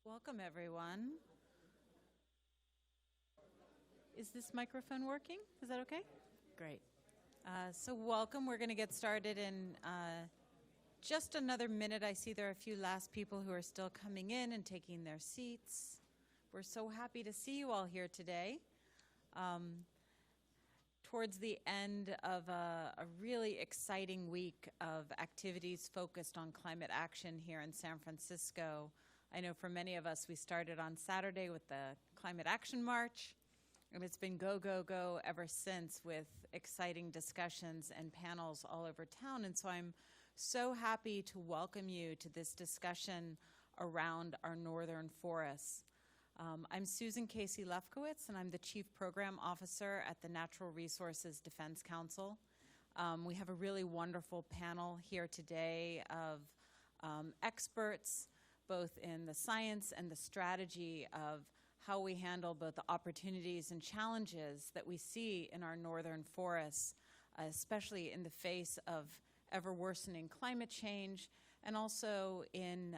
Welcome, everyone. Is this microphone working? Is that okay? Great. So welcome. We're going to get started in just another minute. I see there are a few last people who are still coming in and taking their seats. We're so happy to see you all here today. Towards the end of a really exciting week of activities focused on climate action here in San Francisco. I know for many of us, we started on Saturday with the Climate Action March, and it's been go, go, go ever since with exciting discussions and panels all over town. And so I'm so happy to welcome you to this discussion around our northern forests. I'm Susan Casey Lefkowitz, and I'm the Chief Program Officer at the Natural Resources Defense Council. We have a really wonderful panel here today of experts, both in the science and the strategy of how we handle both the opportunities and challenges that we see in our northern forests, especially in the face of ever worsening climate change, and also in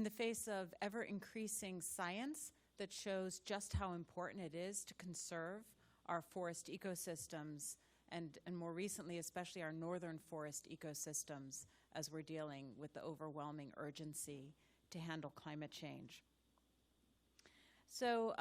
the face of ever increasing science that shows just how important it is to conserve our forest ecosystems, and more recently, especially our northern forest ecosystems, as we're dealing with the overwhelming urgency to handle climate change. So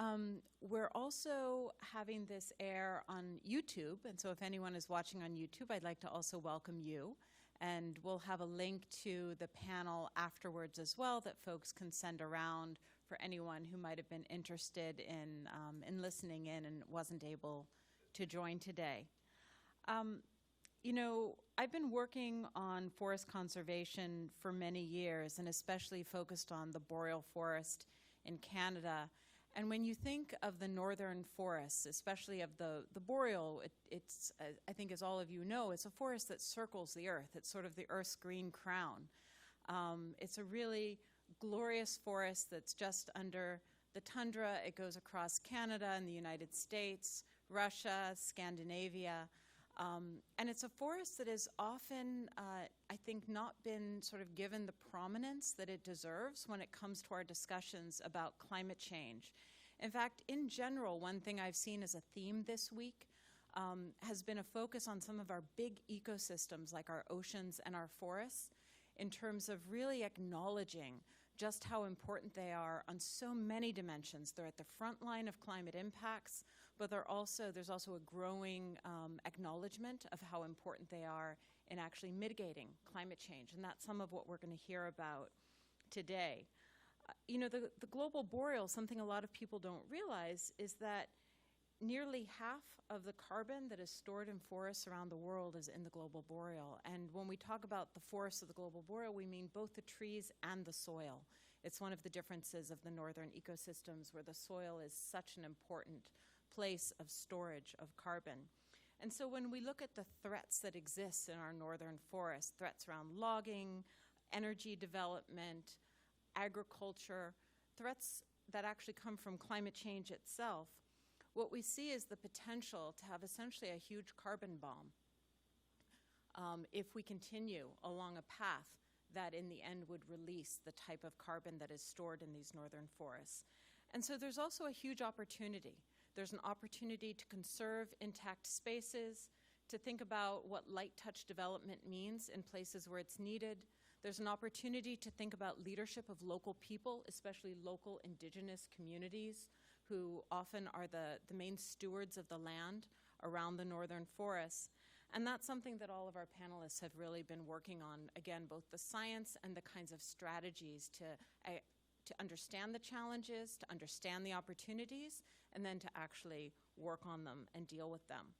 we're also having this air on YouTube, and so if anyone is watching on YouTube, I'd like to also welcome you. And we'll have a link to the panel afterwards as well that folks can send around for anyone who might have been interested in listening in and wasn't able to join today. You know, I've been working on forest conservation for many years, and especially focused on the boreal forest in Canada. And when you think of the northern forests, especially of the boreal, it's I think, as all of you know, it's a forest that circles the earth. It's sort of the earth's green crown. It's a really glorious forest that's just under the tundra. It goes across Canada and the United States, Russia, Scandinavia. And it's a forest that has often, I think, not been sort of given the prominence that it deserves when it comes to our discussions about climate change. In fact, in general, one thing I've seen as a theme this week has been a focus on some of our big ecosystems like our oceans and our forests, in terms of really acknowledging just how important they are on so many dimensions. They're at the front line of climate impacts, but there's also a growing acknowledgement of how important they are in actually mitigating climate change, and that's some of what we're going to hear about today. You know, the global boreal, something a lot of people don't realize, is that nearly half of the carbon that is stored in forests around the world is in the global boreal. And when we talk about the forests of the global boreal, we mean both the trees and the soil. It's one of the differences of the northern ecosystems, where the soil is such an important place of storage of carbon. And so when we look at the threats that exist in our northern forests, threats around logging, energy development, agriculture, threats that actually come from climate change itself, what we see is the potential to have essentially a huge carbon bomb if we continue along a path that in the end would release the type of carbon that is stored in these northern forests. And so there's also a huge opportunity. There's an opportunity to conserve intact spaces, to think about what light touch development means in places where it's needed. There's an opportunity to think about leadership of local people, especially local indigenous communities, who often are the main stewards of the land around the northern forests. And that's something that all of our panelists have really been working on, again, both the science and the kinds of strategies to understand the challenges, to understand the opportunities, and then to actually work on them and deal with them.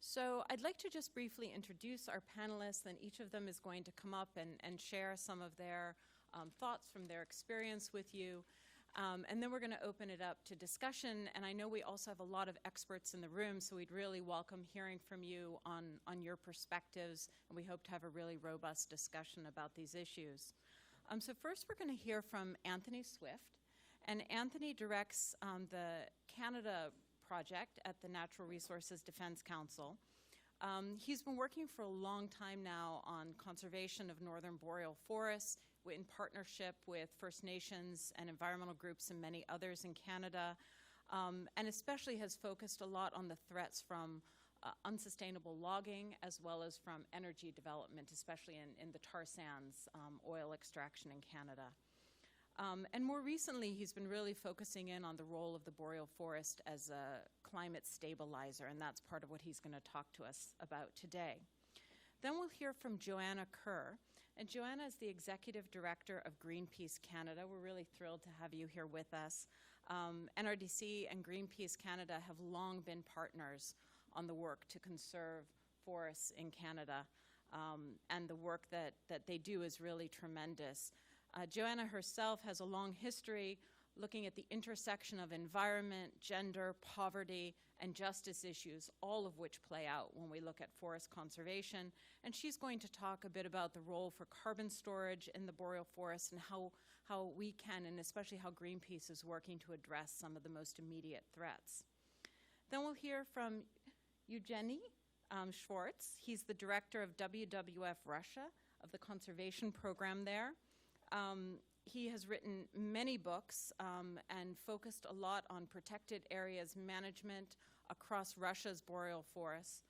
So I'd like to just briefly introduce our panelists, and each of them is going to come up and share some of their thoughts from their experience with you. And then we're going to open it up to discussion. And I know we also have a lot of experts in the room, so we'd really welcome hearing from you on your perspectives. And we hope to have a really robust discussion about these issues. So first, we're going to hear from Anthony Swift. And Anthony directs the Canada project at the Natural Resources Defense Council. He's been working for a long time now on conservation of northern boreal forests in partnership with First Nations and environmental groups and many others in Canada, and especially has focused a lot on the threats from unsustainable logging as well as from energy development, especially in the tar sands oil extraction in Canada. And more recently, he's been really focusing in on the role of the boreal forest as a climate stabilizer, and that's part of what he's going to talk to us about today. Then we'll hear from Joanna Kerr, and Joanna is the Executive Director of Greenpeace Canada. We're really thrilled to have you here with us. NRDC and Greenpeace Canada have long been partners on the work to conserve forests in Canada, and the work that they do is really tremendous. Joanna herself has a long history looking at the intersection of environment, gender, poverty, and justice issues, all of which play out when we look at forest conservation. And she's going to talk a bit about the role for carbon storage in the boreal forest and how we can, and especially how Greenpeace is working to address some of the most immediate threats. Then we'll hear from Evgeny Schwartz. He's the director of WWF Russia, of the conservation program there. He has written many books and focused a lot on protected areas management across Russia's boreal forests.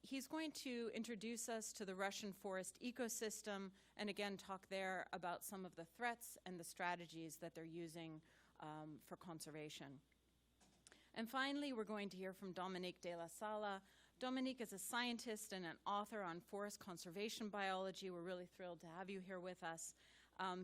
He's going to introduce us to the Russian forest ecosystem and again talk there about some of the threats and the strategies that they're using for conservation. And finally, we're going to hear from Dominique de la Sala. Dominique is a scientist and an author on forest conservation biology. We're really thrilled to have you here with us.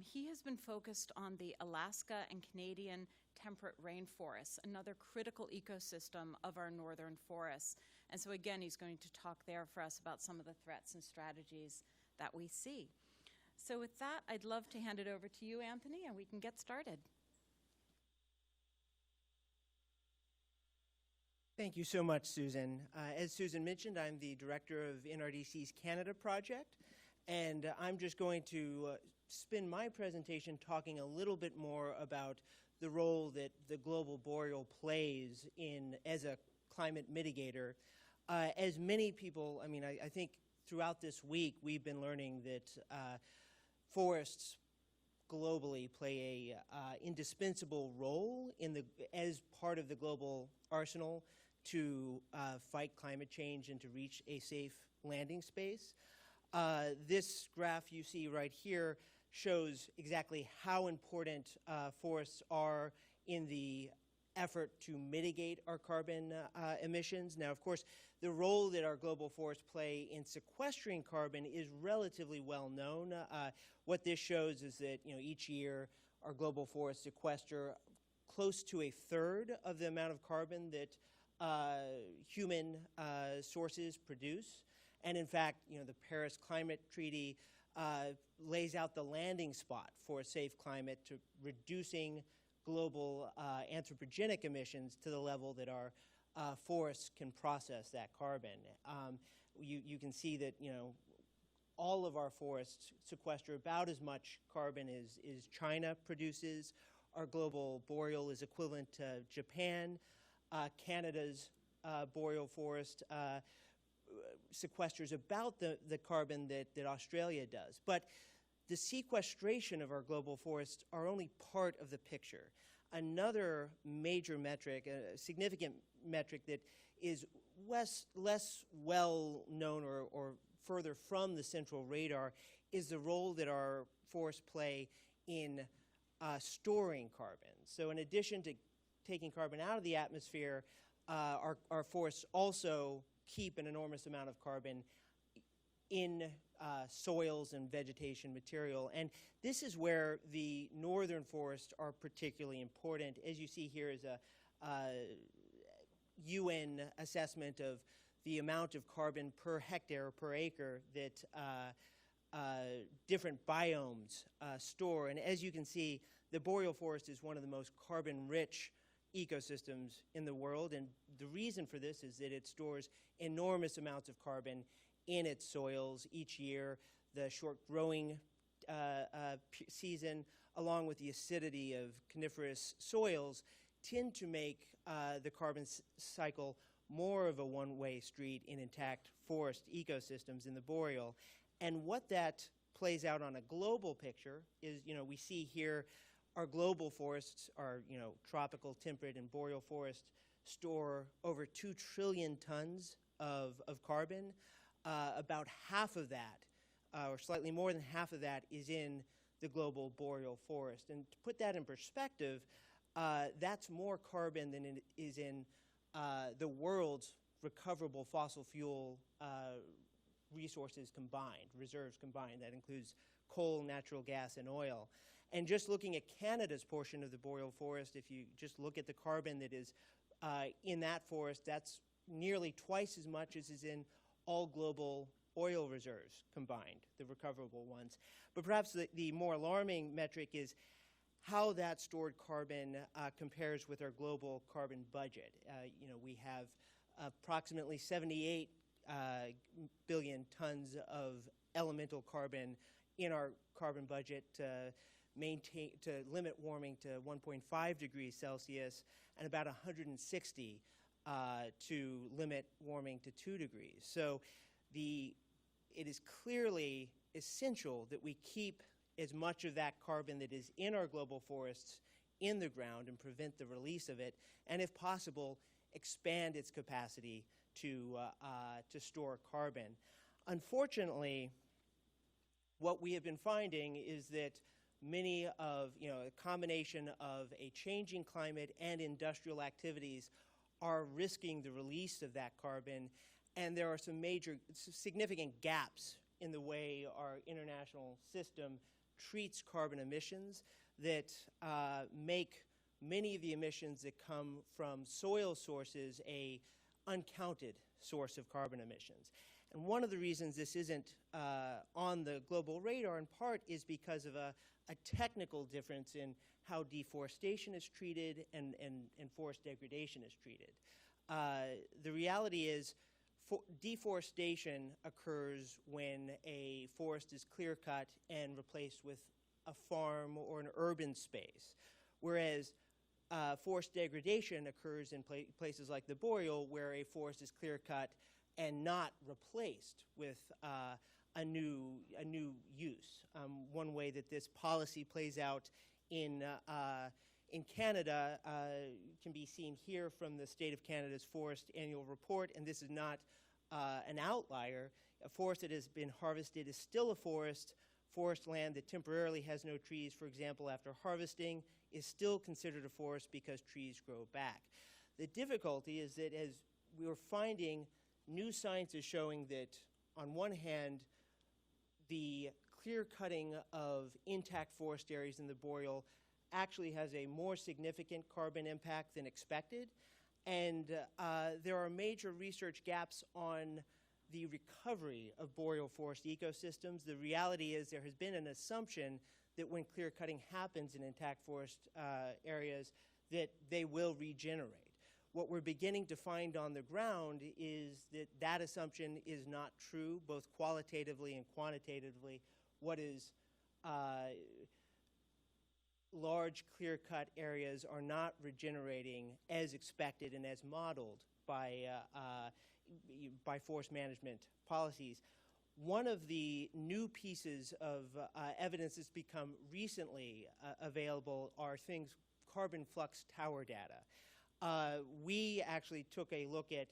He has been focused on the Alaska and Canadian temperate rainforests, another critical ecosystem of our northern forests. And so again, he's going to talk there for us about some of the threats and strategies that we see. So with that, I'd love to hand it over to you, Anthony, and we can get started. Thank you so much, Susan. As Susan mentioned, I'm the director of NRDC's Canada project, and I'm just going to spend my presentation talking a little bit more about the role that the global boreal plays as a climate mitigator. As many people, I think throughout this week we've been learning that forests globally play a indispensable role as part of the global arsenal to fight climate change and to reach a safe landing space. This graph you see right here shows exactly how important forests are in the effort to mitigate our carbon emissions. Now, of course, the role that our global forests play in sequestering carbon is relatively well known. What this shows is that each year our global forests sequester close to a third of the amount of carbon that human sources produce. And in fact, the Paris Climate Treaty lays out the landing spot for a safe climate to reducing global anthropogenic emissions to the level that our forests can process that carbon. You can see that all of our forests sequester about as much carbon as China produces. Our global boreal is equivalent to Japan. Canada's boreal forest sequesters about the carbon that Australia does. But the sequestration of our global forests are only part of the picture. Another major metric, a significant metric that is less well known or further from the central radar is the role that our forests play in storing carbon. So in addition to taking carbon out of the atmosphere, our forests also keep an enormous amount of carbon in soils and vegetation material. And this is where the northern forests are particularly important. As you see here is a UN assessment of the amount of carbon per hectare per acre that different biomes store. And as you can see, the boreal forest is one of the most carbon-rich ecosystems in the world, and the reason for this is that it stores enormous amounts of carbon in its soils each year. The short growing season, along with the acidity of coniferous soils, tend to make the carbon cycle more of a one-way street in intact forest ecosystems in the boreal. And what that plays out on a global picture is, we see here our global forests, our, tropical, temperate, and boreal forests store over 2 trillion tons of carbon. About half of that, or slightly more than half of that, is in the global boreal forest. And to put that in perspective, that's more carbon than it is in the world's recoverable fossil fuel resources combined, reserves combined. That includes coal, natural gas, and oil. And just looking at Canada's portion of the boreal forest, if you just look at the carbon that is in that forest, that's nearly twice as much as is in all global oil reserves combined, the recoverable ones. But perhaps the more alarming metric is how that stored carbon compares with our global carbon budget. We have approximately 78 billion tons of elemental carbon in our carbon budget to limit warming to 1.5 degrees Celsius, and about 160 to limit warming to 2 degrees. So it is clearly essential that we keep as much of that carbon that is in our global forests in the ground and prevent the release of it, and if possible, expand its capacity to store carbon. Unfortunately, what we have been finding is that many of, a combination of a changing climate and industrial activities are risking the release of that carbon, and there are some significant gaps in the way our international system treats carbon emissions that make many of the emissions that come from soil sources a uncounted source of carbon emissions. And one of the reasons this isn't on the global radar, in part, is because of a technical difference in how deforestation is treated and forest degradation is treated. The reality is deforestation occurs when a forest is clear-cut and replaced with a farm or an urban space, whereas forest degradation occurs in places like the boreal, where a forest is clear-cut and not replaced with a new use. One way that this policy plays out in Canada can be seen here from the State of Canada's Forest Annual Report, and this is not an outlier. A forest that has been harvested is still a forest. Forest land that temporarily has no trees, for example, after harvesting, is still considered a forest because trees grow back. The difficulty is that as we are finding, new science is showing that, on one hand, the clear-cutting of intact forest areas in the boreal actually has a more significant carbon impact than expected, and there are major research gaps on the recovery of boreal forest ecosystems. The reality is there has been an assumption that when clear-cutting happens in intact forest areas, that they will regenerate. What we're beginning to find on the ground is that that assumption is not true, both qualitatively and quantitatively. What is large clear-cut areas are not regenerating as expected and as modeled by forest management policies. One of the new pieces of evidence that's become recently available are carbon flux tower data. We actually took a look at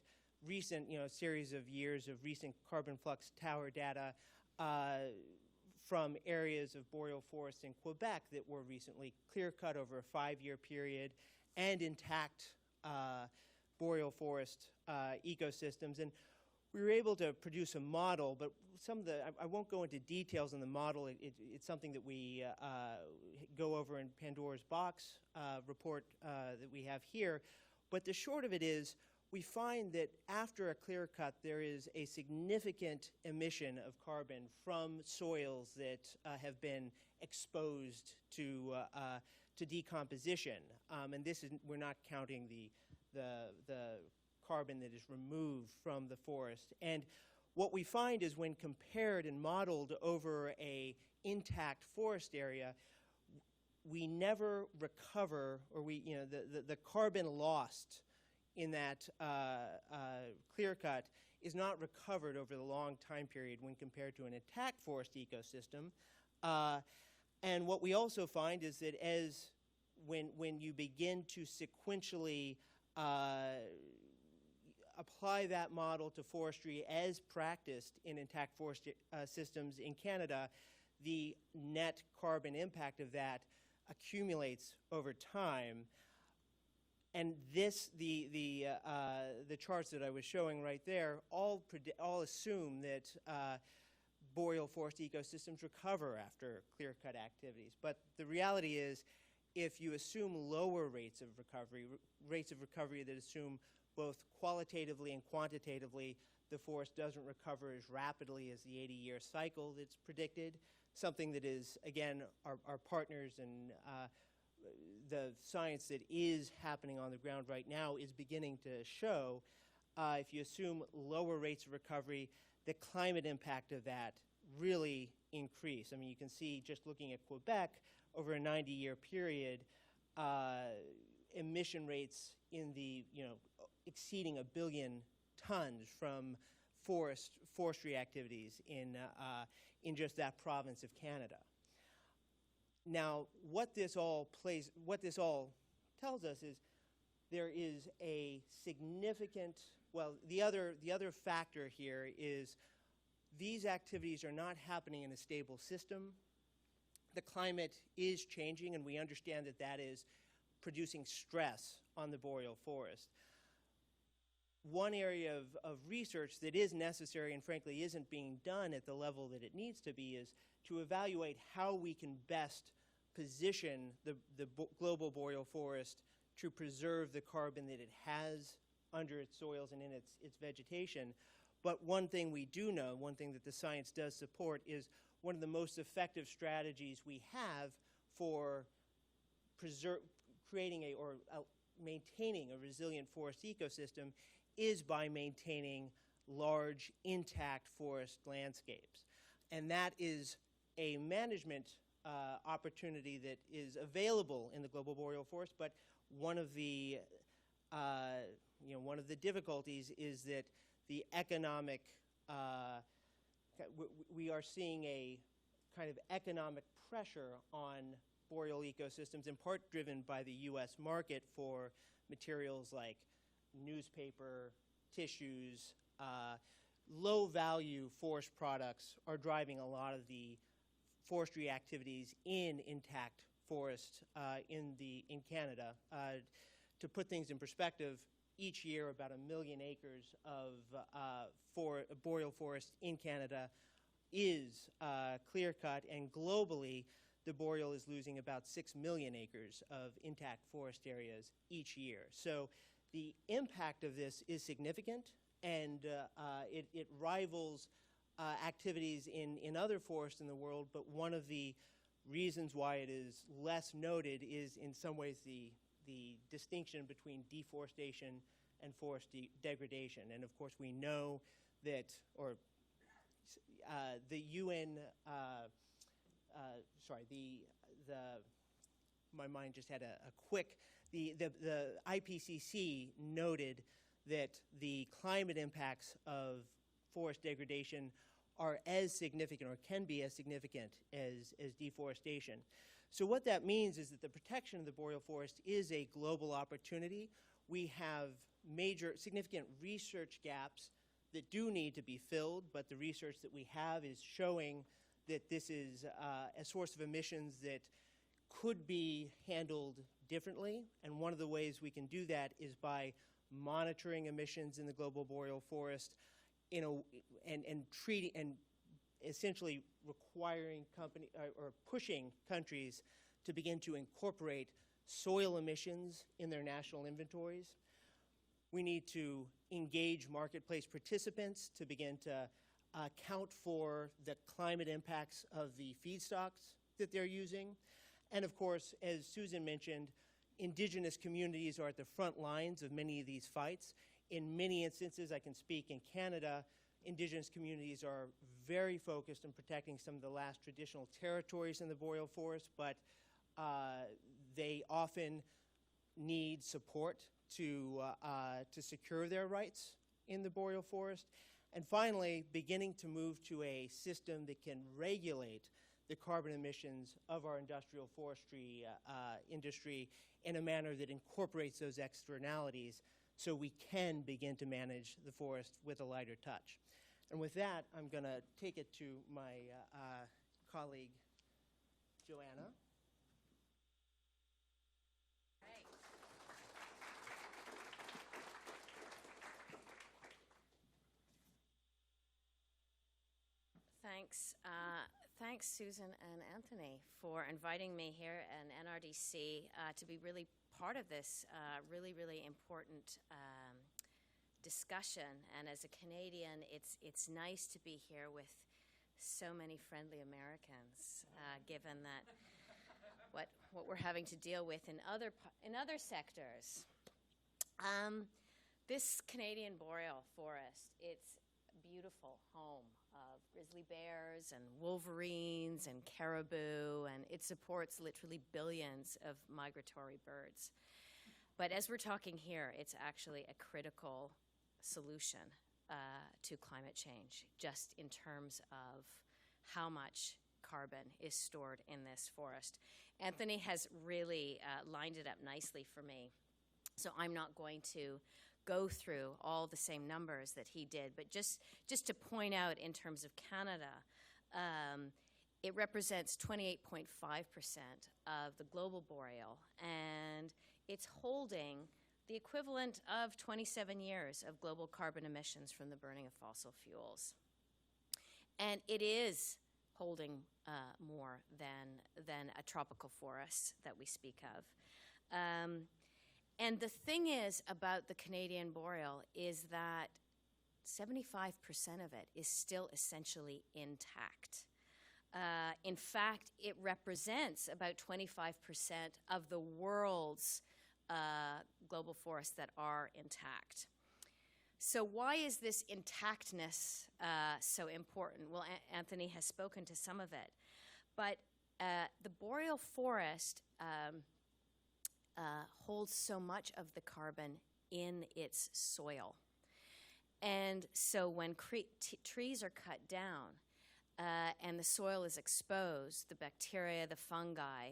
recent, series of years of recent carbon flux tower data from areas of boreal forests in Quebec that were recently clear-cut over a 5-year period, and intact boreal forest ecosystems. And we were able to produce a model, but I won't go into details on the model. It's something that we go over in Pandora's Box report that we have here. But the short of it is, we find that after a clear cut, there is a significant emission of carbon from soils that have been exposed to decomposition. And this is, we're not counting the carbon that is removed from the forest. And what we find is, when compared and modeled over a intact forest area, we never recover, or the carbon lost in that clear cut is not recovered over the long time period when compared to an intact forest ecosystem. And what we also find is that when you begin to sequentially apply that model to forestry as practiced in intact forest systems in Canada, the net carbon impact of that accumulates over time. And the charts that I was showing right there all assume that boreal forest ecosystems recover after clear-cut activities. But the reality is, if you assume lower rates of recovery that assume both qualitatively and quantitatively, the forest doesn't recover as rapidly as the 80-year cycle that's predicted, something that is, again, our partners and the science that is happening on the ground right now is beginning to show. If you assume lower rates of recovery, the climate impact of that really increase. I mean, you can see just looking at Quebec over a 90-year period, emission rates in the, exceeding 1 billion tons from forestry activities in just that province of Canada. Now, what this all tells us is there is a significant, the other factor here is these activities are not happening in a stable system. The climate is changing, and we understand that that is producing stress on the boreal forest. One area of research that is necessary and frankly isn't being done at the level that it needs to be is to evaluate how we can best position the global boreal forest to preserve the carbon that it has under its soils and in its vegetation. But one thing we do know, one thing that the science does support, is one of the most effective strategies we have for creating or maintaining a resilient forest ecosystem is by maintaining large, intact forest landscapes. And that is a management opportunity that is available in the global boreal forest, but one of the difficulties is that the economic, we are seeing a kind of economic pressure on boreal ecosystems, in part driven by the U.S. market for materials like newspaper, tissues. Low-value forest products are driving a lot of the forestry activities in intact forests in Canada. To put things in perspective, each year about 1 million acres of boreal forest in Canada is clear-cut, and globally the boreal is losing about 6 million acres of intact forest areas each year. So the impact of this is significant, and it rivals activities in other forests in the world, but one of the reasons why it is less noted is in some ways the distinction between deforestation and forest degradation. And of course we know that, or the UN, my mind just had a quick, the IPCC noted that the climate impacts of forest degradation are as significant, or can be as significant as deforestation. So what that means is that the protection of the boreal forest is a global opportunity. We have significant research gaps that do need to be filled, but the research that we have is showing that this is a source of emissions that could be handled differently, and one of the ways we can do that is by monitoring emissions in the global boreal forest and essentially requiring or pushing countries to begin to incorporate soil emissions in their national inventories. We need to engage marketplace participants to begin to account for the climate impacts of the feedstocks that they're using. And of course, as Susan mentioned, indigenous communities are at the front lines of many of these fights. In many instances, I can speak in Canada, indigenous communities are very focused on protecting some of the last traditional territories in the boreal forest, but they often need support to secure their rights in the boreal forest. And finally, beginning to move to a system that can regulate the carbon emissions of our industrial forestry industry in a manner that incorporates those externalities so we can begin to manage the forest with a lighter touch. And with that, I'm going to take it to my colleague, Joanna. Thanks, Susan and Anthony, for inviting me here in NRDC to be really part of this really important discussion. And as a Canadian, it's nice to be here with so many friendly Americans, given that what we're having to deal with in other sectors. This Canadian boreal forest, it's a beautiful home of grizzly bears and wolverines and caribou, and it supports literally billions of migratory birds. But as we're talking here, it's actually a critical solution to climate change, just in terms of how much carbon is stored in this forest. Anthony has really lined it up nicely for me, so I'm not going to go through all the same numbers that he did, but just to point out in terms of Canada, it represents 28.5% of the global boreal, and it's holding the equivalent of 27 years of global carbon emissions from the burning of fossil fuels. And it is holding more than a tropical forest that we speak of. And the thing is about the Canadian boreal is that 75% of it is still essentially intact. In fact, it represents about 25% of the world's global forests that are intact. So why is this intactness so important? Well, Anthony has spoken to some of it. But the boreal forest holds so much of the carbon in its soil. And so when trees are cut down and the soil is exposed, the bacteria, the fungi,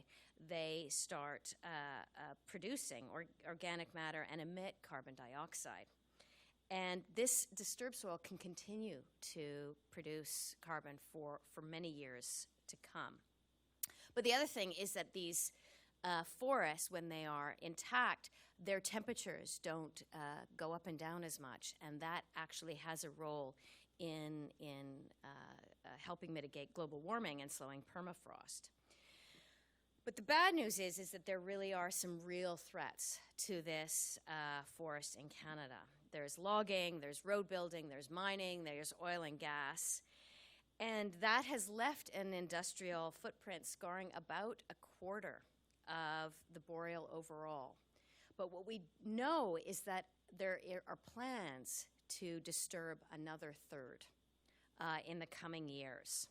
they start producing organic matter and emit carbon dioxide. And this disturbed soil can continue to produce carbon for many years to come. But the other thing is that these forests, when they are intact, their temperatures don't go up and down as much, and that actually has a role in helping mitigate global warming and slowing permafrost. But the bad news is that there really are some real threats to this forest in Canada. There's logging, there's road building, there's mining, there's oil and gas. And that has left an industrial footprint scarring about a quarter of the boreal overall. But what we know is that there are plans to disturb another third in the coming years.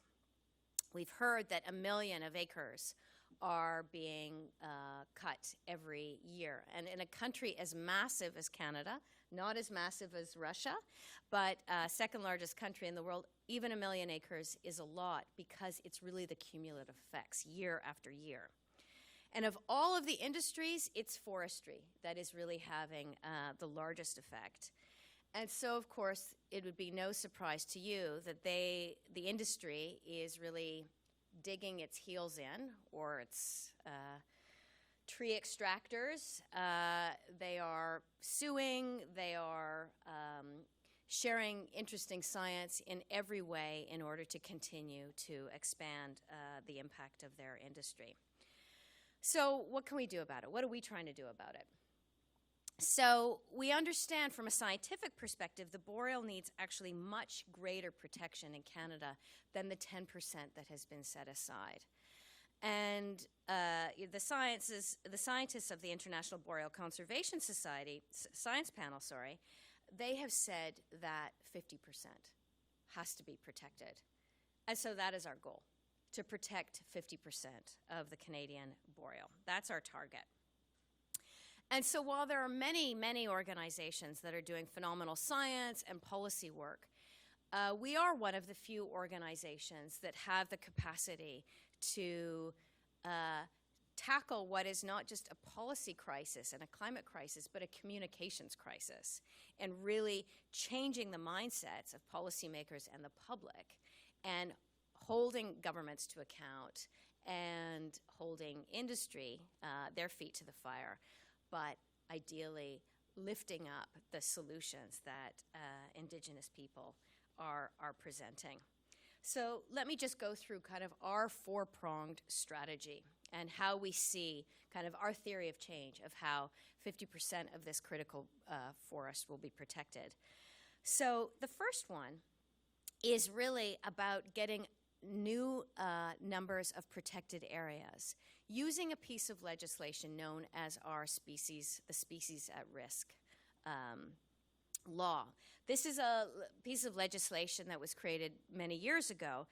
We've heard that 1 million of acres are being cut every year. And in a country as massive as Canada, not as massive as Russia, but second largest country in the world, even 1 million acres is a lot because it's really the cumulative effects year after year. And of all of the industries, it's forestry that is really having the largest effect. And so, of course, it would be no surprise to you that the industry is really digging its heels in, or its tree extractors. They are suing, they are sharing interesting science in every way in order to continue to expand the impact of their industry. So what can we do about it? What are we trying to do about it? So we understand from a scientific perspective, the boreal needs actually much greater protection in Canada than the 10% that has been set aside. And the scientists of the International Boreal Conservation Society, Science Panel, they have said that 50% has to be protected. And so that is our goal, to protect 50% of the Canadian boreal. That's our target. And so while there are many, many organizations that are doing phenomenal science and policy work, we are one of the few organizations that have the capacity to tackle what is not just a policy crisis and a climate crisis, but a communications crisis, and really changing the mindsets of policymakers and the public, and holding governments to account and holding industry, their feet to the fire, but ideally lifting up the solutions that Indigenous people are presenting. So let me just go through kind of our four-pronged strategy and how we see kind of our theory of change of how 50% of this critical forest will be protected. So the first one is really about getting new numbers of protected areas using a piece of legislation known as the Species at Risk law. This is a piece of legislation that was created many years ago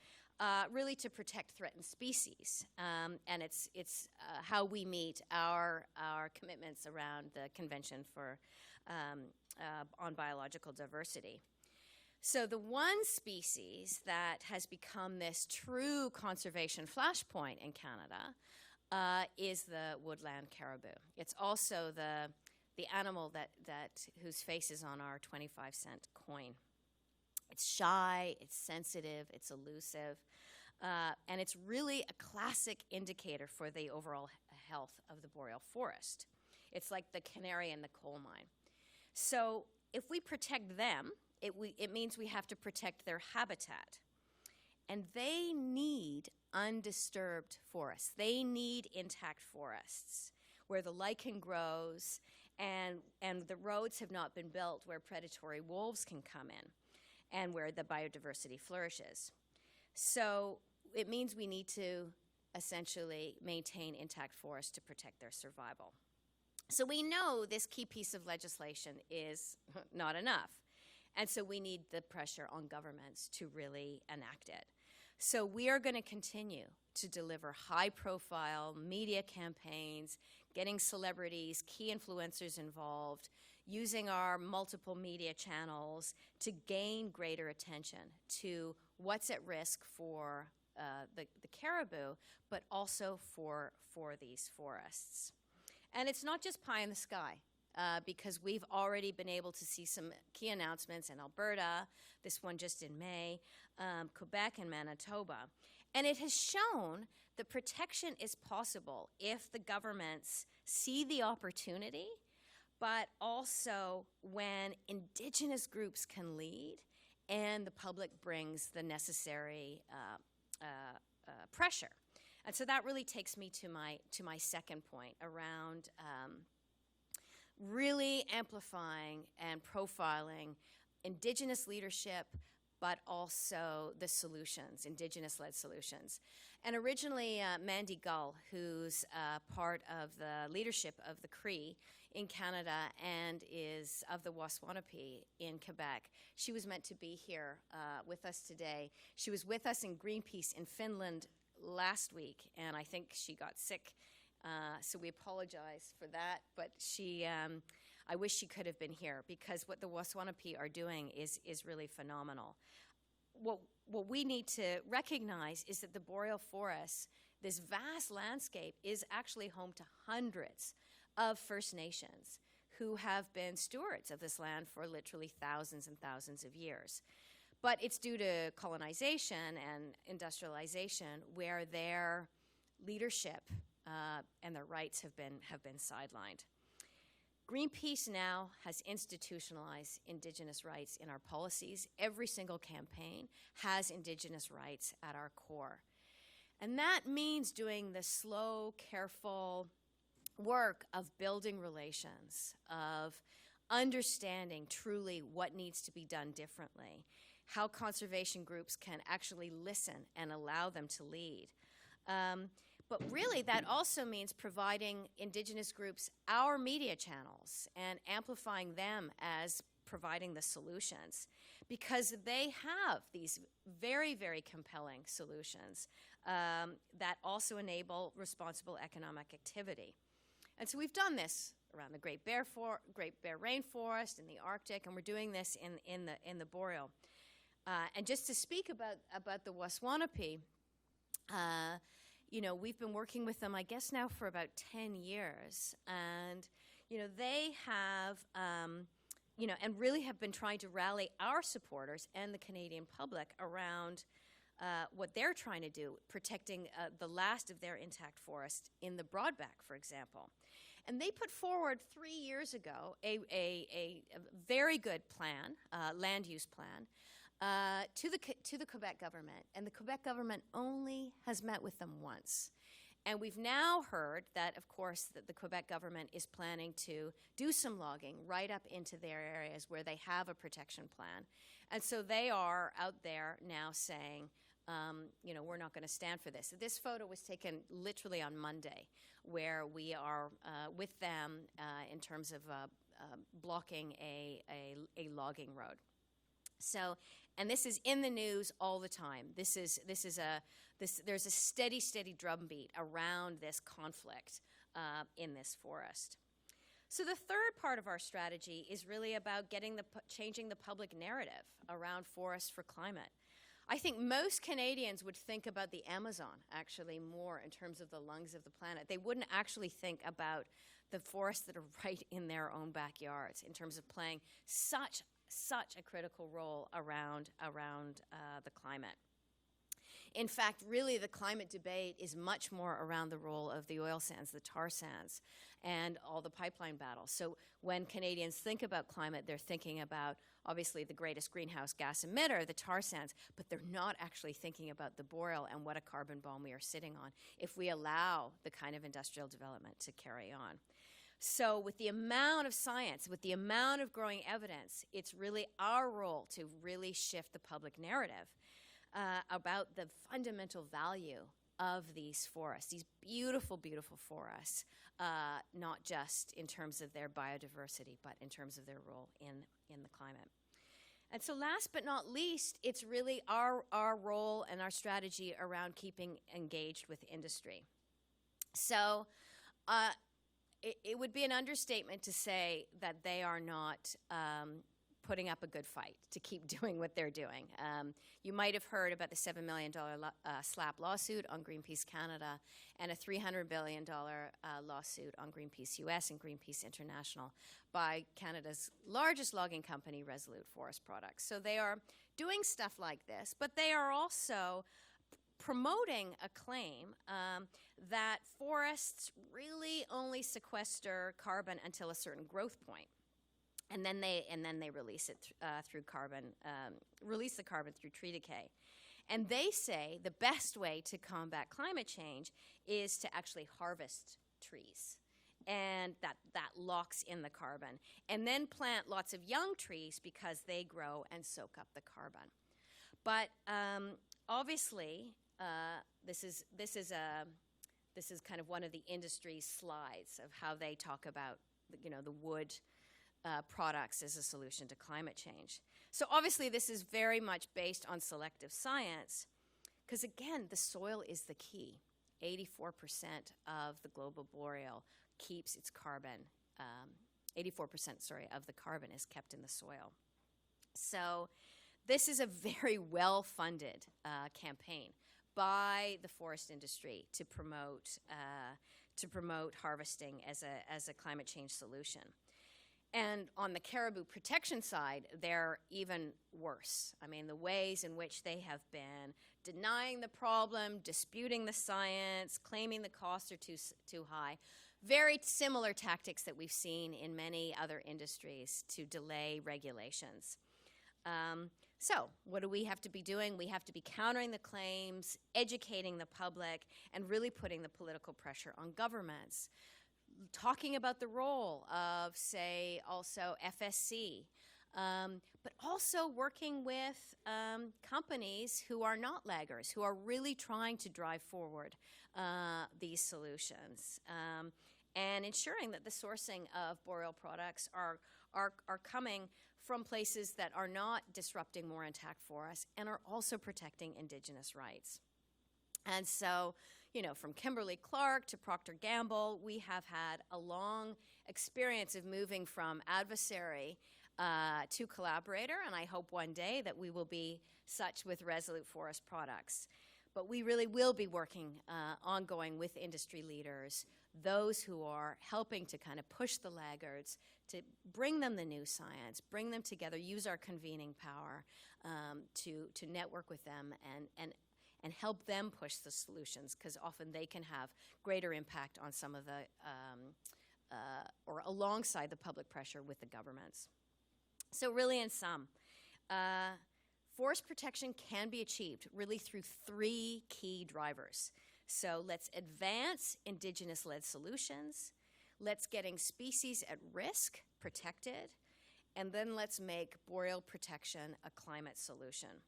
really to protect threatened species. And it's how we meet our commitments around the Convention on Biological Diversity. So the one species that has become this true conservation flashpoint in Canada is the woodland caribou. It's also the animal whose face is on our 25-cent coin. It's shy, it's sensitive, it's elusive, and it's really a classic indicator for the overall health of the boreal forest. It's like the canary in the coal mine. So if we protect them, it means we have to protect their habitat. And they need undisturbed forests. They need intact forests where the lichen grows and the roads have not been built where predatory wolves can come in and where the biodiversity flourishes. So it means we need to essentially maintain intact forests to protect their survival. So we know this key piece of legislation is not enough. And so we need the pressure on governments to really enact it. So we are going to continue to deliver high-profile media campaigns, getting celebrities, key influencers involved, using our multiple media channels to gain greater attention to what's at risk for the caribou, but also for these forests. And it's not just pie in the sky. Because we've already been able to see some key announcements in Alberta, this one just in May, Quebec and Manitoba. And it has shown that protection is possible if the governments see the opportunity, but also when Indigenous groups can lead and the public brings the necessary pressure. And so that really takes me to my second point around really amplifying and profiling Indigenous leadership, but also the solutions, Indigenous-led solutions. And originally, Mandy Gull, who's part of the leadership of the Cree in Canada and is of the Waswanipi in Quebec, she was meant to be here with us today. She was with us in Greenpeace in Finland last week, and I think she got sick. So we apologize for that, but I wish she could have been here because what the Waswanipi are doing is really phenomenal. What we need to recognize is that the boreal forests, this vast landscape, is actually home to hundreds of First Nations who have been stewards of this land for literally thousands and thousands of years. But it's due to colonization and industrialization where their leadership and their rights have been sidelined. Greenpeace now has institutionalized Indigenous rights in our policies. Every single campaign has Indigenous rights at our core. And that means doing the slow, careful work of building relations, of understanding truly what needs to be done differently, how conservation groups can actually listen and allow them to lead. But really, that also means providing Indigenous groups our media channels and amplifying them as providing the solutions, because they have these very, very compelling solutions that also enable responsible economic activity. And so we've done this around the Great Bear Rainforest, in the Arctic, and we're doing this in the Boreal. And just to speak about the Waswanipi, we've been working with them, I guess, now for about 10 years. And, they have, and really have been trying to rally our supporters and the Canadian public around what they're trying to do, protecting the last of their intact forest in the Broadback, for example. And they put forward 3 years ago a very good plan, land use plan, to the Quebec government, and the Quebec government only has met with them once. And we've now heard that, of course, that the Quebec government is planning to do some logging right up into their areas where they have a protection plan. And so they are out there now saying, we're not going to stand for this. This photo was taken literally on Monday, where we are with them in terms of blocking a logging road. So, and this is in the news all the time. There's a steady drumbeat around this conflict in this forest. So the third part of our strategy is really about changing the public narrative around forests for climate. I think most Canadians would think about the Amazon actually more in terms of the lungs of the planet. They wouldn't actually think about the forests that are right in their own backyards in terms of playing such a critical role around the climate. In fact, really the climate debate is much more around the role of the oil sands, the tar sands, and all the pipeline battles. So when Canadians think about climate, they're thinking about, obviously, the greatest greenhouse gas emitter, the tar sands, but they're not actually thinking about the Boreal and what a carbon bomb we are sitting on if we allow the kind of industrial development to carry on. So with the amount of science, with the amount of growing evidence, it's really our role to really shift the public narrative about the fundamental value of these forests, these beautiful, beautiful forests, not just in terms of their biodiversity, but in terms of their role in the climate. And so last but not least, it's really our role and our strategy around keeping engaged with industry. So it would be an understatement to say that they are not putting up a good fight to keep doing what they're doing. You might have heard about the $7 million SLAP lawsuit on Greenpeace Canada and a $300 billion lawsuit on Greenpeace US and Greenpeace International by Canada's largest logging company, Resolute Forest Products. So they are doing stuff like this, but they are also promoting a claim that forests really only sequester carbon until a certain growth point. And then they release it through release the carbon through tree decay. And they say the best way to combat climate change is to actually harvest trees. And that locks in the carbon. And then plant lots of young trees because they grow and soak up the carbon. But obviously, this is kind of one of the industry's slides of how they talk about the wood products as a solution to climate change. So obviously this is very much based on selective science because, again, the soil is the key. 84% of the global boreal keeps its carbon, 84% of the carbon is kept in the soil. So this is a very well-funded campaign by the forest industry to promote harvesting as a climate change solution. And on the caribou protection side, they're even worse. I mean, the ways in which they have been denying the problem, disputing the science, claiming the costs are too high. Very similar tactics that we've seen in many other industries to delay regulations. So what do we have to be doing? We have to be countering the claims, educating the public, and really putting the political pressure on governments. Talking about the role of, say, also FSC, but also working with companies who are not laggers, who are really trying to drive forward these solutions, and ensuring that the sourcing of boreal products are coming from places that are not disrupting more intact forests and are also protecting Indigenous rights. And so, from Kimberly-Clark to Procter & Gamble, we have had a long experience of moving from adversary to collaborator, and I hope one day that we will be such with Resolute Forest Products. But we really will be working ongoing with industry leaders, those who are helping to kind of push the laggards, to bring them the new science, bring them together, use our convening power to network with them and help them push the solutions, because often they can have greater impact on some of the, or alongside the public pressure with the governments. So really in sum, forest protection can be achieved really through 3 key drivers. So let's advance indigenous-led solutions, let's getting species at risk protected, and then let's make boreal protection a climate solution.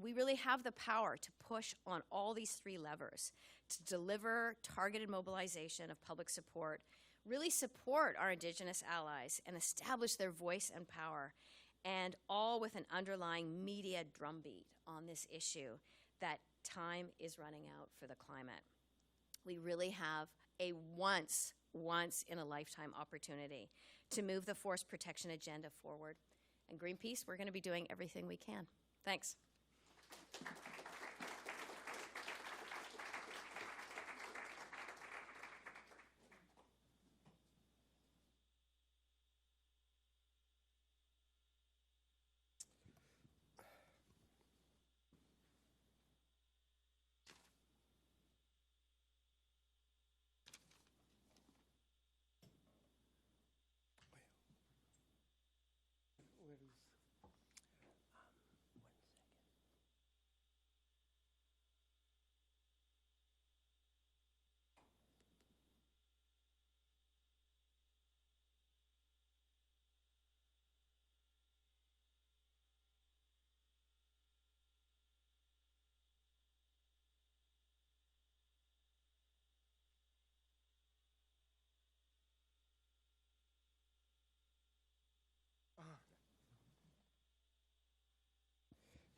We really have the power to push on all these 3 levers to deliver targeted mobilization of public support, really support our indigenous allies and establish their voice and power, and all with an underlying media drumbeat on this issue that time is running out for the climate. We really have a once in a lifetime opportunity to move the forest protection agenda forward. And Greenpeace, we're going to be doing everything we can. Thanks.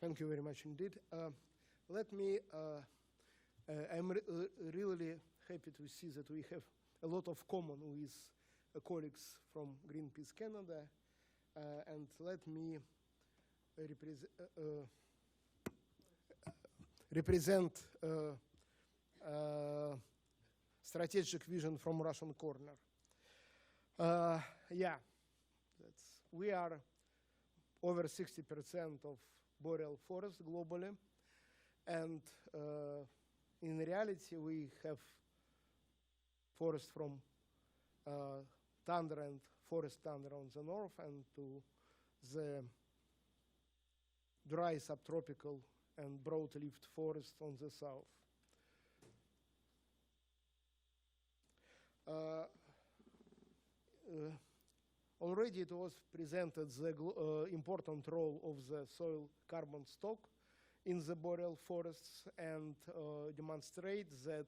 Thank you very much indeed. I'm really happy to see that we have a lot of common with colleagues from Greenpeace Canada, and let me represent strategic vision from Russian corner. We are over 60% of boreal forest globally, and in reality we have forest from tundra and forest tundra on the north and to the dry subtropical and broad-leafed forest on the south. Already it was presented the important role of the soil carbon stock in the boreal forests, and demonstrate that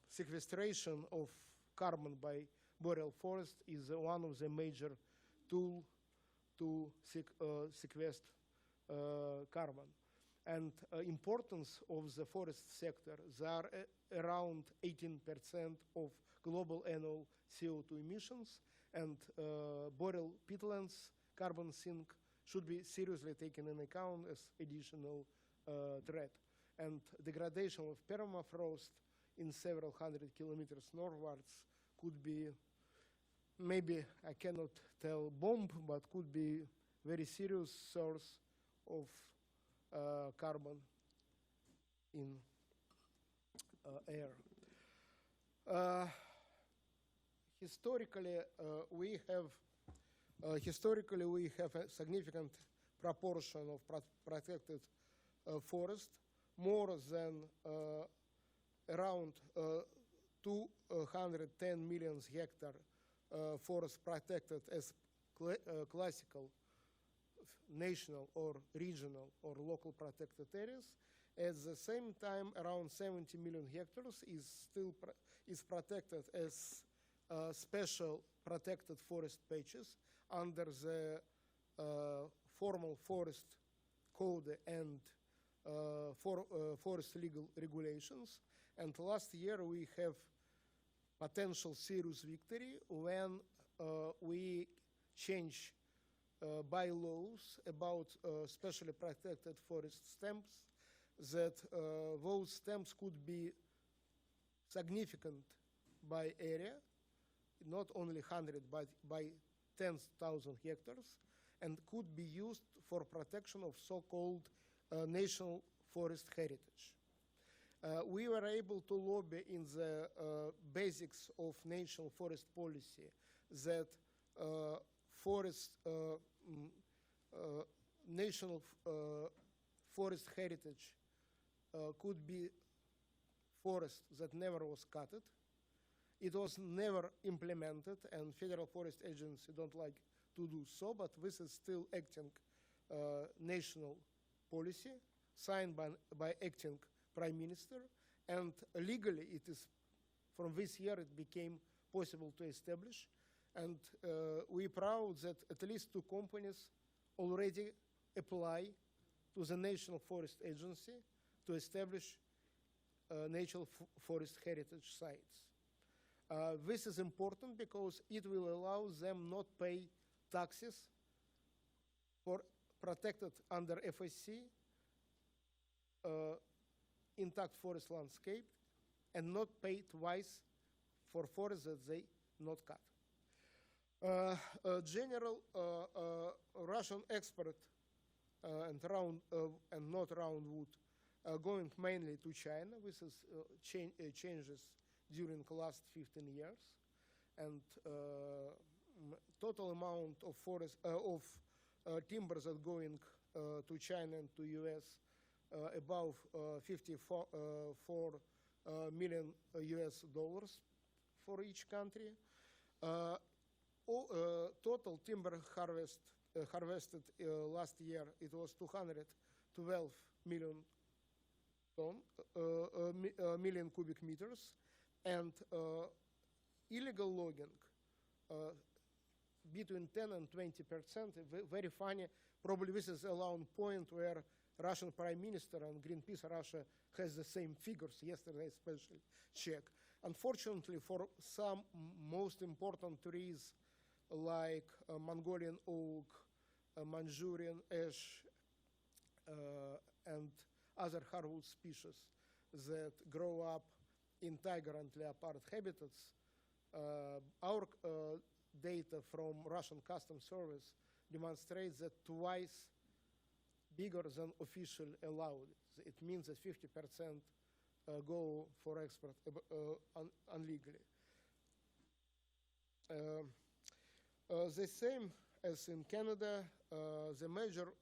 sequestration of carbon by boreal forest is one of the major tools to sequester carbon. And importance of the forest sector, they are around 18% of global annual CO2 emissions, and boreal peatlands carbon sink should be seriously taken into account as additional threat. And degradation of permafrost in several hundred kilometers northwards could be, maybe I cannot tell bomb, but could be very serious source of carbon in air. Historically, we have a significant proportion of protected forest, more than around 210 million hectare forest protected as classical, national or regional or local protected areas. At the same time, around 70 million hectares is protected as special protected forest patches under the formal forest code and forest legal regulations. And last year we have potential serious victory when we change bylaws about specially protected forest stamps, that those stamps could be significant by area, not only 100 but by 10,000 hectares, and could be used for protection of so-called national forest heritage. We were able to lobby in the basics of national forest policy that national forest heritage could be forest that never was cutted. It was never implemented, and Federal Forest Agency don't like to do so, but this is still acting national policy signed by acting Prime Minister, and legally it is, from this year it became possible to establish, and we're proud that at least 2 companies already apply to the National Forest Agency to establish natural forest heritage sites. This is important because it will allow them not pay taxes for protected under FSC intact forest landscape, and not pay twice for forests that they not cut. General Russian export and not roundwood going mainly to China. This is changes during the last 15 years, and total amount of forest timbers are going to China and to US above 54 million US dollars for each country. Total timber harvested last year, it was 212 million cubic meters, and illegal logging between 10 and 20%. Very funny. Probably this is around point where Russian Prime Minister and Greenpeace Russia has the same figures. Yesterday, especially check. Unfortunately, for some most important trees like Mongolian oak, Manchurian ash, and other hardwood species that grow up in tiger and leopard habitats, our data from Russian Customs Service demonstrates that twice bigger than official allowed. It means that 50% go for export illegally. The same as in Canada, the major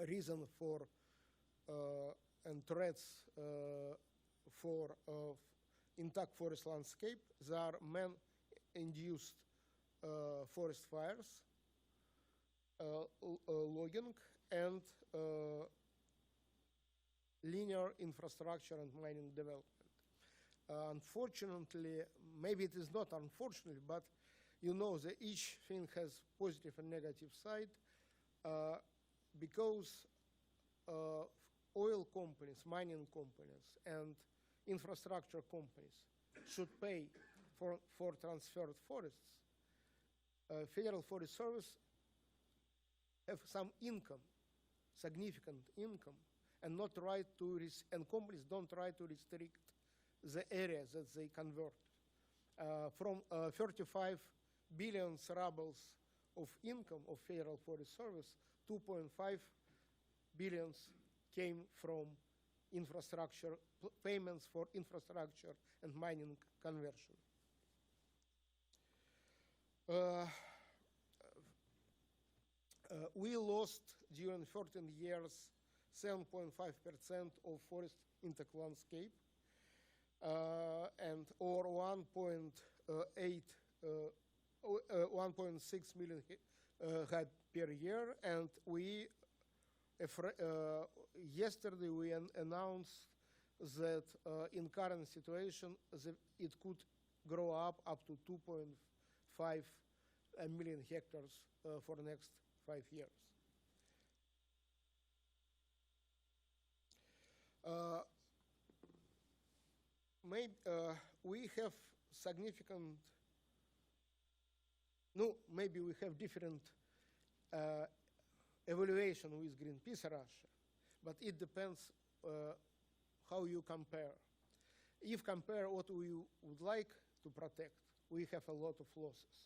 reason for and threats for intact forest landscape, they are man-induced forest fires, logging, and linear infrastructure and mining development. Unfortunately, maybe it is not unfortunately, but you know that each thing has positive and negative side, because oil companies, mining companies, and infrastructure companies should pay for transferred forests. Federal Forest Service have some income, significant income, and not try to and companies don't try to restrict the areas that they convert. From 35 billion rubles of income of Federal Forest Service, 2.5 billions came from infrastructure, payments for infrastructure and mining conversion. We lost during 14 years 7.5% of forest intact landscape, and or 1.6 million had per year, and we yesterday we announced that in current situation it could grow up to 2.5 million hectares for the next 5 years. Uh, we have significant, no, maybe we have different evaluation with Greenpeace Russia, but it depends how you compare. If compare what we would like to protect, we have a lot of losses.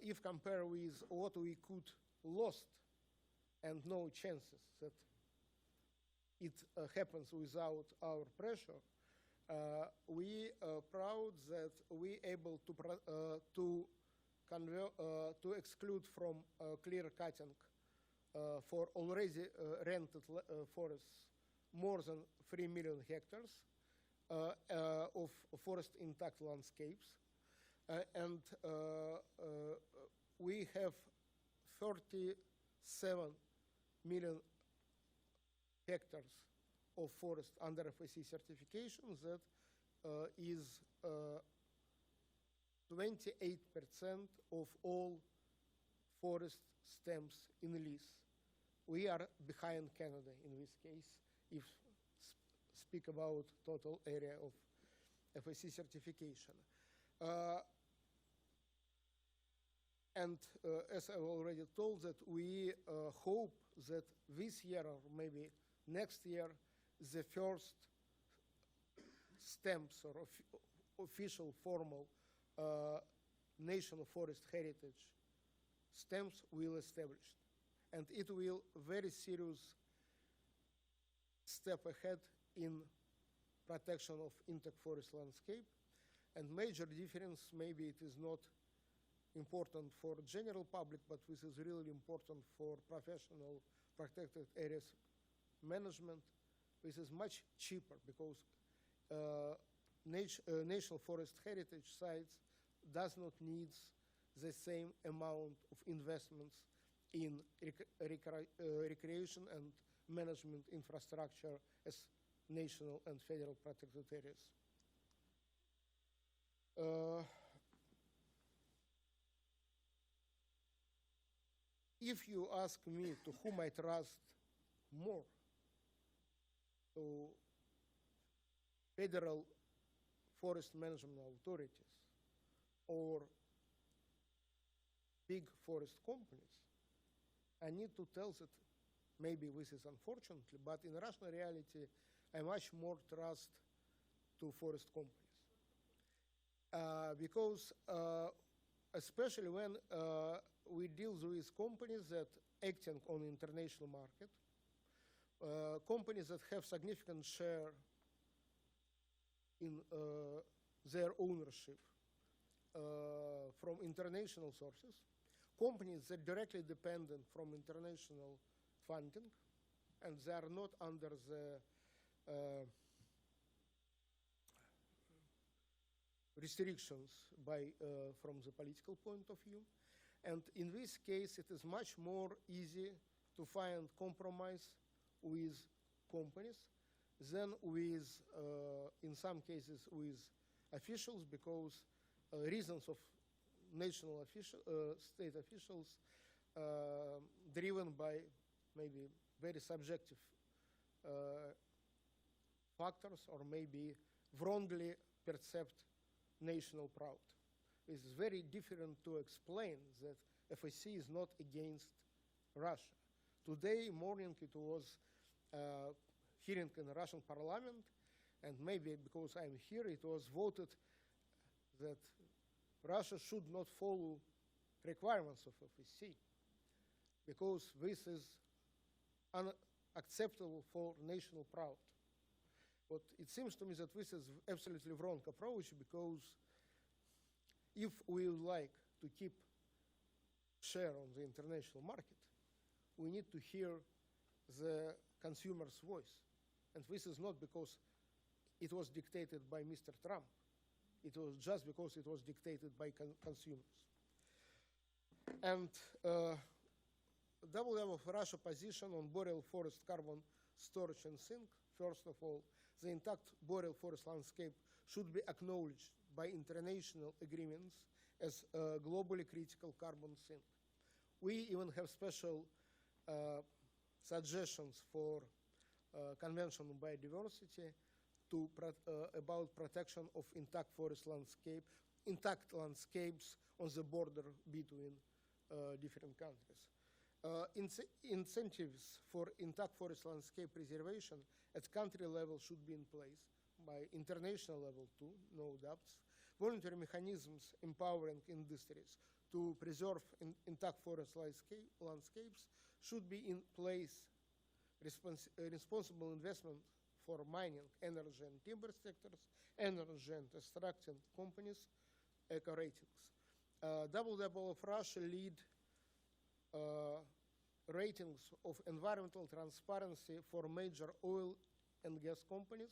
If compare with what we could lost and no chances that it happens without our pressure, we are proud that we able to exclude from clear cutting for already rented forests more than 3 million hectares of forest intact landscapes. And we have 37 million hectares of forest under FSC certification. That is 28% of all forest stems in lease. We are behind Canada in this case, if speak about total area of FSC certification. And as I already told, that we hope that this year or maybe next year, the first stamps or official formal national forest heritage stamps will establish. And it will very serious step ahead in protection of intact forest landscape. And major difference, maybe it is not important for general public, but this is really important for professional protected areas management. This is much cheaper because national forest heritage sites does not need the same amount of investments in recreation and management infrastructure as national and federal protected areas. If you ask me to whom I trust more, to federal forest management authorities or big forest companies, I need to tell that maybe this is unfortunately, but in Russian reality, I much more trust to forest companies. Because especially when we deal with companies that acting on international market, companies that have significant share in their ownership from international sources, companies that directly dependent from international funding, and they are not under the restrictions from the political point of view. And in this case, it is much more easy to find compromise with companies than with, in some cases, with officials, because reasons of national state officials driven by maybe very subjective factors or maybe wrongly perceived national pride. It's very different to explain that FSC is not against Russia. Today morning it was hearing in the Russian parliament, and maybe because I'm here, it was voted that Russia should not follow requirements of FSC because this is unacceptable for national pride. But it seems to me that this is absolutely wrong approach, because if we would like to keep share on the international market, we need to hear the consumer's voice. And this is not because it was dictated by Mr. Trump. It was just because it was dictated by consumers. And WM of Russia position on boreal forest carbon storage and sink. First of all, the intact boreal forest landscape should be acknowledged by international agreements as a globally critical carbon sink. We even have special suggestions for Convention on Biodiversity about protection of intact landscapes on the border between different countries. Incentives for intact forest landscape preservation at country level should be in place, by international level too, no doubts. Voluntary mechanisms empowering industries to preserve intact forest landscapes should be in place. Responsible investment for mining, energy and timber sectors, energy and extracting companies, eco ratings. WWF Russia lead ratings of environmental transparency for major oil and gas companies.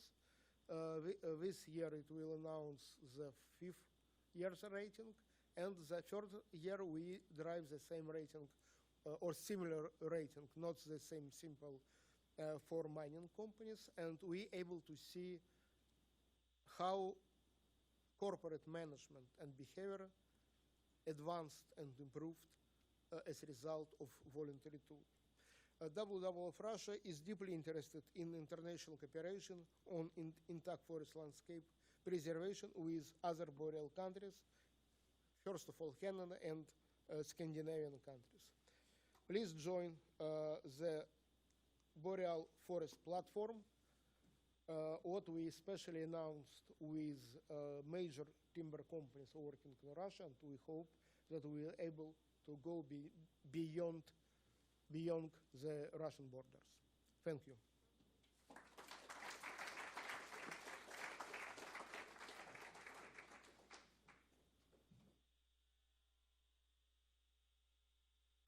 This year it will announce the 5th year's rating, and the 3rd year we drive the same rating or similar rating, not the same simple for mining companies, and we able to see how corporate management and behavior advanced and improved as a result of voluntary tool. WWF Russia is deeply interested in international cooperation on intact forest landscape preservation with other boreal countries, first of all Canada and Scandinavian countries. Please join the Boreal Forest Platform, what we especially announced with major timber companies working in Russia, and we hope that we are able to go beyond the Russian borders. Thank you.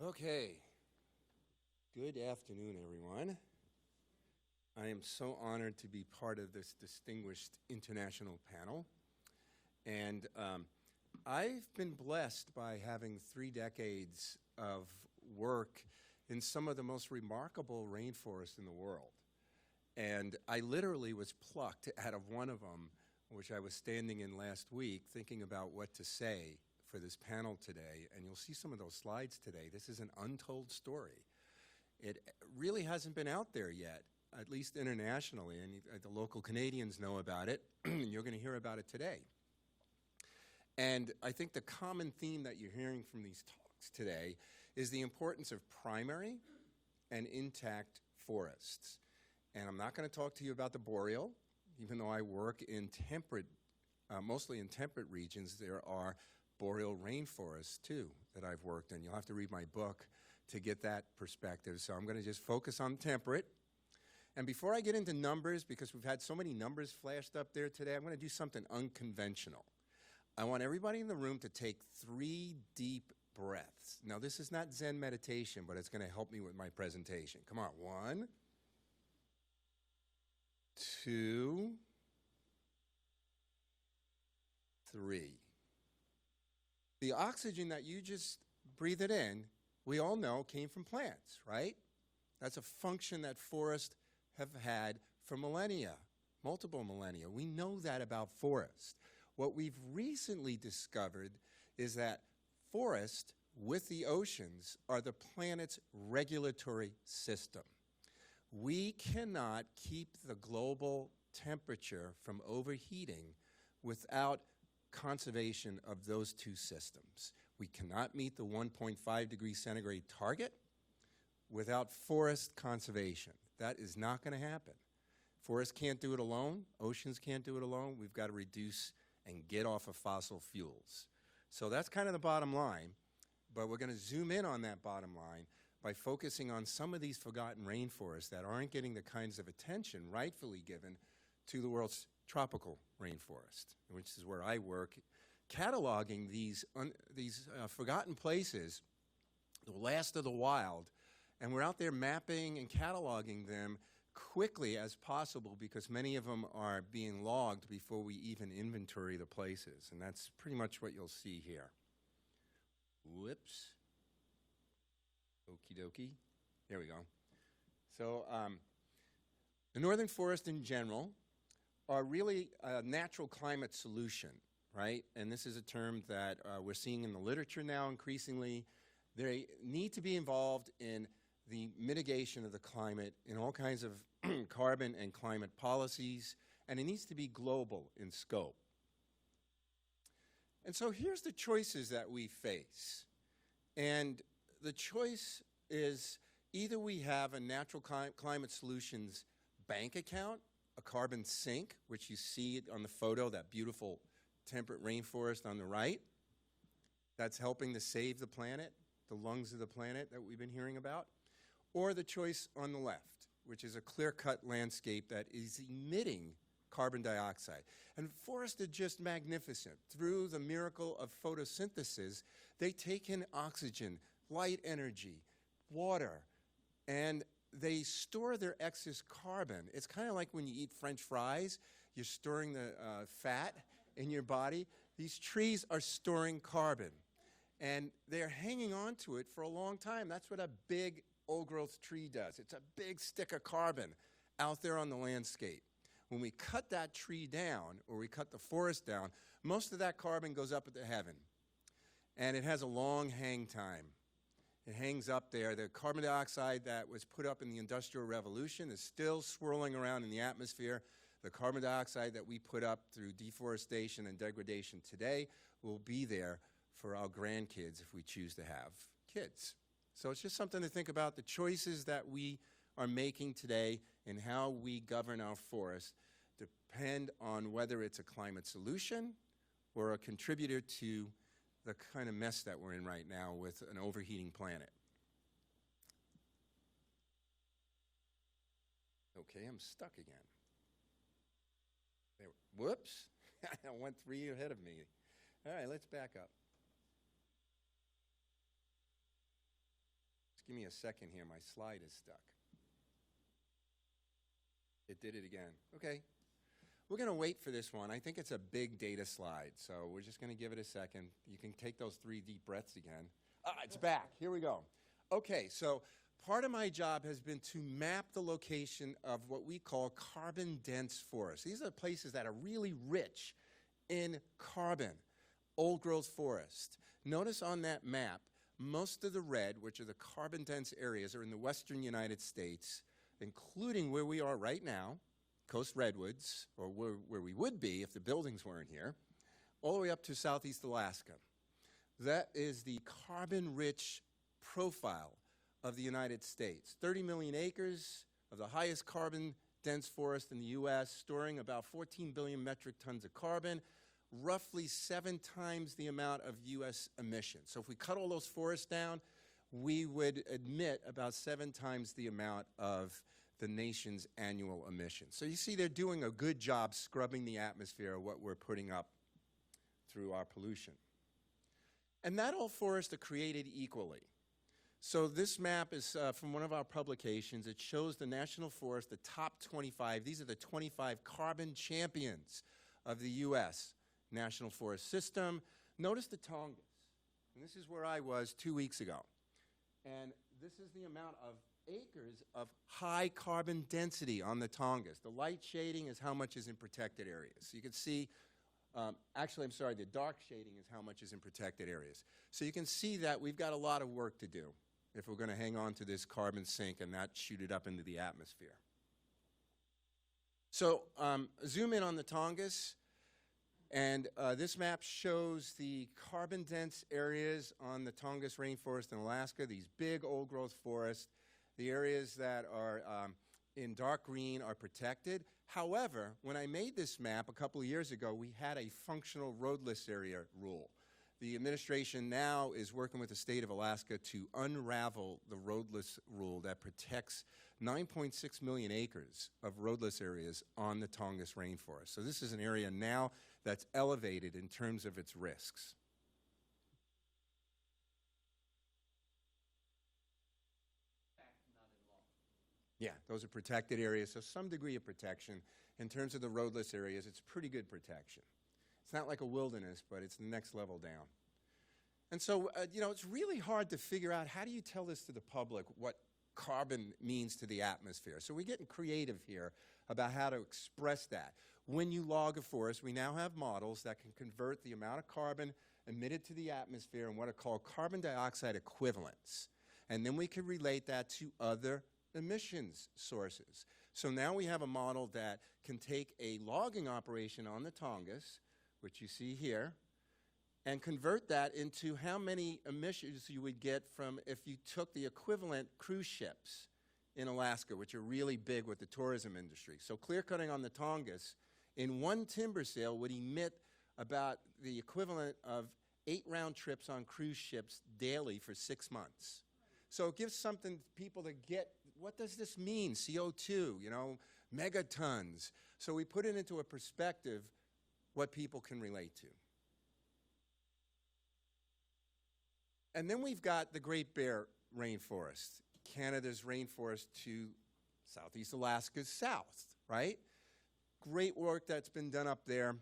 Okay. Good afternoon, everyone. I am so honored to be part of this distinguished international panel. And I've been blessed by having 3 decades of work in some of the most remarkable rainforests in the world. And I literally was plucked out of one of them, which I was standing in last week, thinking about what to say for this panel today. And you'll see some of those slides today. This is an untold story. It really hasn't been out there yet, at least internationally, and the local Canadians know about it, and you're going to hear about it today. And I think the common theme that you're hearing from these talks today is the importance of primary and intact forests. And I'm not going to talk to you about the boreal, even though I work in temperate, mostly in temperate regions. There are boreal rainforests, too, that I've worked in. You'll have to read my book to get that perspective. So I'm going to just focus on temperate. And before I get into numbers, because we've had so many numbers flashed up there today, I'm going to do something unconventional. I want everybody in the room to take 3 deep breaths. Now, this is not Zen meditation, but it's going to help me with my presentation. Come on. 1, 2, 3. The oxygen that you just breathed in, we all know came from plants, right? That's a function that forests have had for millennia, multiple millennia. We know that about forests. What we've recently discovered is that forests with the oceans are the planet's regulatory system. We cannot keep the global temperature from overheating without conservation of those 2 systems. We cannot meet the 1.5 degrees centigrade target without forest conservation. That is not going to happen. Forests can't do it alone. Oceans can't do it alone. We've got to reduce and get off of fossil fuels. So that's kind of the bottom line, but we're going to zoom in on that bottom line by focusing on some of these forgotten rainforests that aren't getting the kinds of attention rightfully given to the world's tropical rainforest, which is where I work, cataloging these forgotten places, the last of the wild, and we're out there mapping and cataloging them quickly as possible because many of them are being logged before we even inventory the places, and that's pretty much what you'll see here. Whoops. Okie dokie. There we go. So the northern forest in general are really a natural climate solution, right? And this is a term that we're seeing in the literature now increasingly. They need to be involved in the mitigation of the climate in all kinds of carbon and climate policies, and it needs to be global in scope. And so here's the choices that we face. And the choice is either we have a natural climate solutions bank account, a carbon sink, which you see on the photo, that beautiful temperate rainforest on the right. That's helping to save the planet, the lungs of the planet that we've been hearing about. Or the choice on the left, which is a clear-cut landscape that is emitting carbon dioxide. And forests are just magnificent. Through the miracle of photosynthesis, they take in oxygen, light energy, water, and they store their excess carbon. It's kind of like when you eat French fries, you're storing the fat in your body. These trees are storing carbon, and they're hanging on to it for a long time. That's what a big old-growth tree does. It's a big stick of carbon out there on the landscape. When we cut that tree down, or we cut the forest down, most of that carbon goes up into heaven, and it has a long hang time. It hangs up there. The carbon dioxide that was put up in the Industrial Revolution is still swirling around in the atmosphere. The carbon dioxide that we put up through deforestation and degradation today will be there for our grandkids if we choose to have kids. So it's just something to think about, the choices that we are making today and how we govern our forests depend on whether it's a climate solution or a contributor to the kind of mess that we're in right now with an overheating planet. Okay, I'm stuck again. There, whoops, I went 3 ahead of me. All right, let's back up. Just give me a second here, my slide is stuck. It did it again. Okay. We're going to wait for this one. I think it's a big data slide, so we're just going to give it a second. You can take those 3 deep breaths again. It's back. Here we go. Okay, so part of my job has been to map the location of what we call carbon-dense forests. These are the places that are really rich in carbon, old-growth forest. Notice on that map, most of the red, which are the carbon-dense areas, are in the western United States, including where we are right now, Coast Redwoods, or where we would be if the buildings weren't here, all the way up to southeast Alaska. That is the carbon-rich profile of the United States. 30 million acres of the highest carbon-dense forest in the U.S., storing about 14 billion metric tons of carbon, roughly 7 times the amount of U.S. emissions. So if we cut all those forests down, we would emit about 7 times the amount of the nation's annual emissions. So you see they're doing a good job scrubbing the atmosphere of what we're putting up through our pollution. And not all forests are created equally. So this map is from one of our publications. It shows the national forest, the top 25. These are the 25 carbon champions of the U.S. National Forest System. Notice the Tongass. And this is where I was 2 weeks ago. And this is the amount of acres of high carbon density on the Tongass. The light shading is how much is in protected areas. So you can see, the dark shading is how much is in protected areas. So you can see that we've got a lot of work to do if we're going to hang on to this carbon sink and not shoot it up into the atmosphere. So zoom in on the Tongass. And this map shows the carbon-dense areas on the Tongass rainforest in Alaska, these big old-growth forests. The areas that are in dark green are protected. However, when I made this map a couple of years ago, we had a functional roadless area rule. The administration now is working with the state of Alaska to unravel the roadless rule that protects 9.6 million acres of roadless areas on the Tongass rainforest. So this is an area now that's elevated in terms of its risks. Yeah, those are protected areas, so some degree of protection. In terms of the roadless areas, it's pretty good protection. It's not like a wilderness, but it's the next level down. And so, it's really hard to figure out how do you tell this to the public, what carbon means to the atmosphere. So we're getting creative here about how to express that. When you log a forest, we now have models that can convert the amount of carbon emitted to the atmosphere in what are called carbon dioxide equivalents. And then we could relate that to other emissions sources. So now we have a model that can take a logging operation on the Tongass, which you see here, and convert that into how many emissions you would get from if you took the equivalent cruise ships in Alaska, which are really big with the tourism industry. So clear cutting on the Tongass in one timber sale would emit about the equivalent of 8 round trips on cruise ships daily for 6 months. So it gives something people to get, what does this mean? CO2, megatons. So we put it into a perspective what people can relate to. And then we've got the Great Bear Rainforest, Canada's rainforest to Southeast Alaska's south, right? Great work that's been done up there.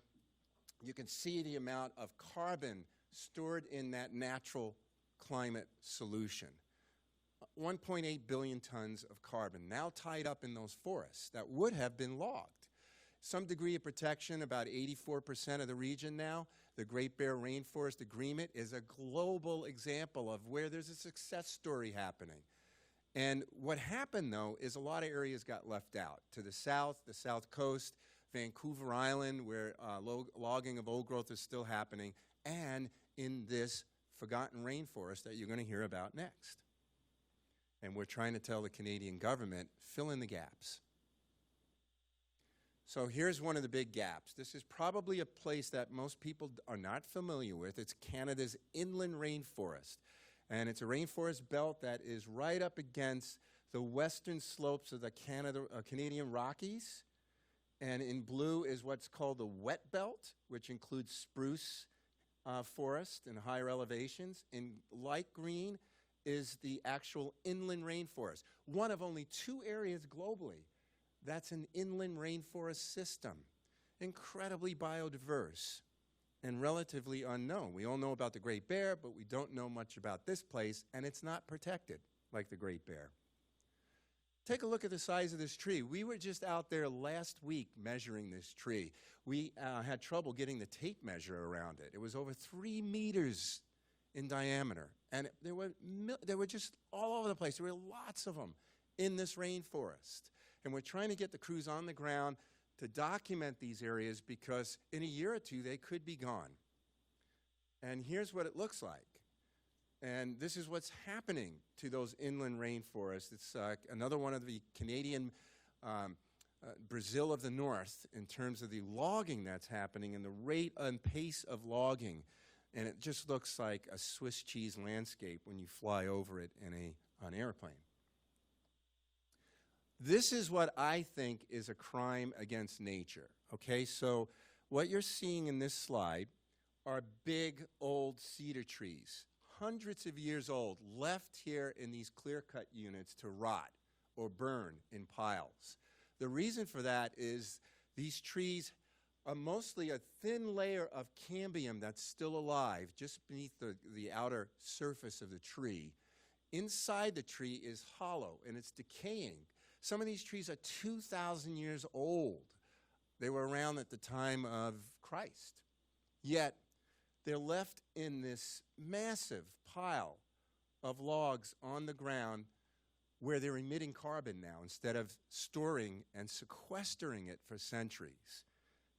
You can see the amount of carbon stored in that natural climate solution. 1.8 billion tons of carbon now tied up in those forests that would have been logged. Some degree of protection, about 84% of the region now. The Great Bear Rainforest Agreement is a global example of where there's a success story happening. And what happened, though, is a lot of areas got left out. To the south coast, Vancouver Island, where logging of old growth is still happening, and in this forgotten rainforest that you're going to hear about next. And we're trying to tell the Canadian government, fill in the gaps. So here's one of the big gaps. This is probably a place that most people are not familiar with. It's Canada's inland rainforest. And it's a rainforest belt that is right up against the western slopes of the Canadian Rockies. And in blue is what's called the wet belt, which includes spruce forest and higher elevations. In light green is the actual inland rainforest. One of only 2 areas globally that's an inland rainforest system. Incredibly biodiverse and relatively unknown. We all know about the Great Bear, but we don't know much about this place, and it's not protected like the Great Bear. Take a look at the size of this tree. We were just out there last week measuring this tree. We had trouble getting the tape measure around it. It was over 3 meters in diameter, and there were just all over the place. There were lots of them in this rainforest. And we're trying to get the crews on the ground to document these areas because in a year or 2, they could be gone. And here's what it looks like. And this is what's happening to those inland rainforests. It's another one of the Canadian Brazil of the North in terms of the logging that's happening and the rate and pace of logging. And it just looks like a Swiss cheese landscape when you fly over it in an airplane. This is what I think is a crime against nature, okay? So what you're seeing in this slide are big old cedar trees, hundreds of years old, left here in these clear-cut units to rot or burn in piles. The reason for that is these trees are mostly a thin layer of cambium that's still alive just beneath the outer surface of the tree. Inside the tree is hollow, and it's decaying. Some of these trees are 2,000 years old. They were around at the time of Christ. Yet, they're left in this massive pile of logs on the ground where they're emitting carbon now instead of storing and sequestering it for centuries.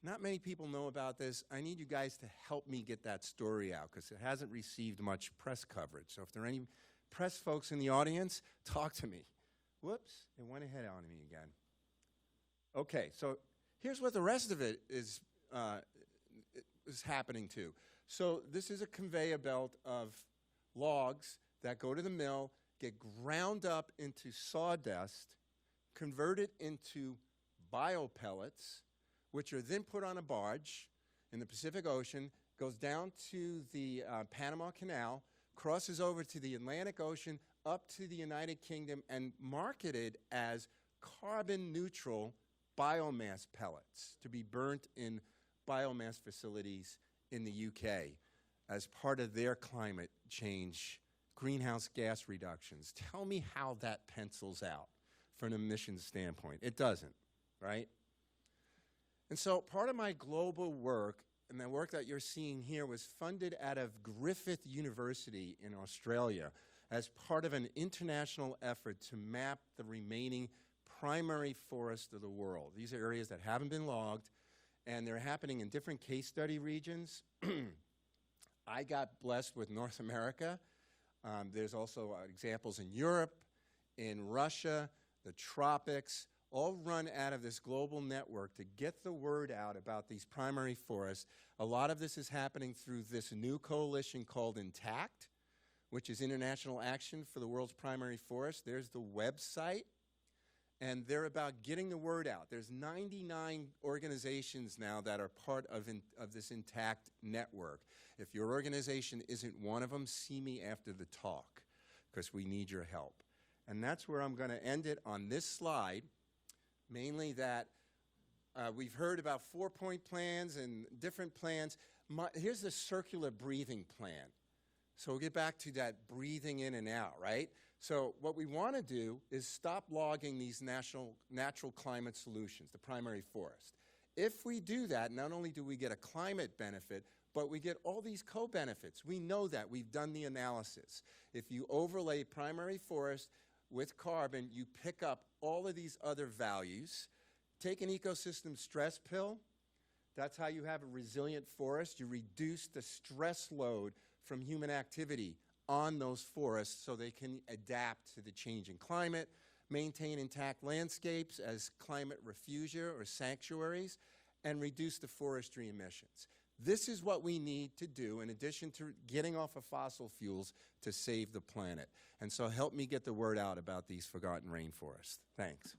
Not many people know about this. I need you guys to help me get that story out because it hasn't received much press coverage. So if there are any press folks in the audience, talk to me. Whoops, it went ahead on me again. Okay, so here's what the rest of it is happening to. So this is a conveyor belt of logs that go to the mill, get ground up into sawdust, converted into biopellets, which are then put on a barge in the Pacific Ocean, goes down to the Panama Canal, crosses over to the Atlantic Ocean, up to the United Kingdom, and marketed as carbon-neutral biomass pellets to be burnt in biomass facilities in the UK as part of their climate change greenhouse gas reductions. Tell me how that pencils out from an emissions standpoint. It doesn't, right? And so part of my global work, and the work that you're seeing here, was funded out of Griffith University in Australia. as part of an international effort to map the remaining primary forests of the world. These are areas that haven't been logged, and they're happening in different case study regions. I got blessed with North America. There's also examples in Europe, in Russia, the tropics, all run out of this global network to get the word out about these primary forests. A lot of this is happening through this new coalition called INTACT, which is International Action for the World's Primary Forests. There's the website, and they're about getting the word out. There's 99 organizations now that are part of this INTACT network. If your organization isn't one of them, see me after the talk, because we need your help. And that's where I'm going to end it on this slide, mainly that we've heard about 4-point plans and different plans. Here's the circular breathing plan. So we'll get back to that breathing in and out, right? So what we want to do is stop logging these natural climate solutions, the primary forest. If we do that, not only do we get a climate benefit, but we get all these co-benefits. We know that. We've done the analysis. If you overlay primary forest with carbon, you pick up all of these other values. Take an ecosystem stress pill. That's how you have a resilient forest. You reduce the stress load from human activity on those forests so they can adapt to the changing climate, maintain intact landscapes as climate refugia or sanctuaries, and reduce the forestry emissions. This is what we need to do in addition to getting off of fossil fuels to save the planet. And so help me get the word out about these forgotten rainforests. Thanks.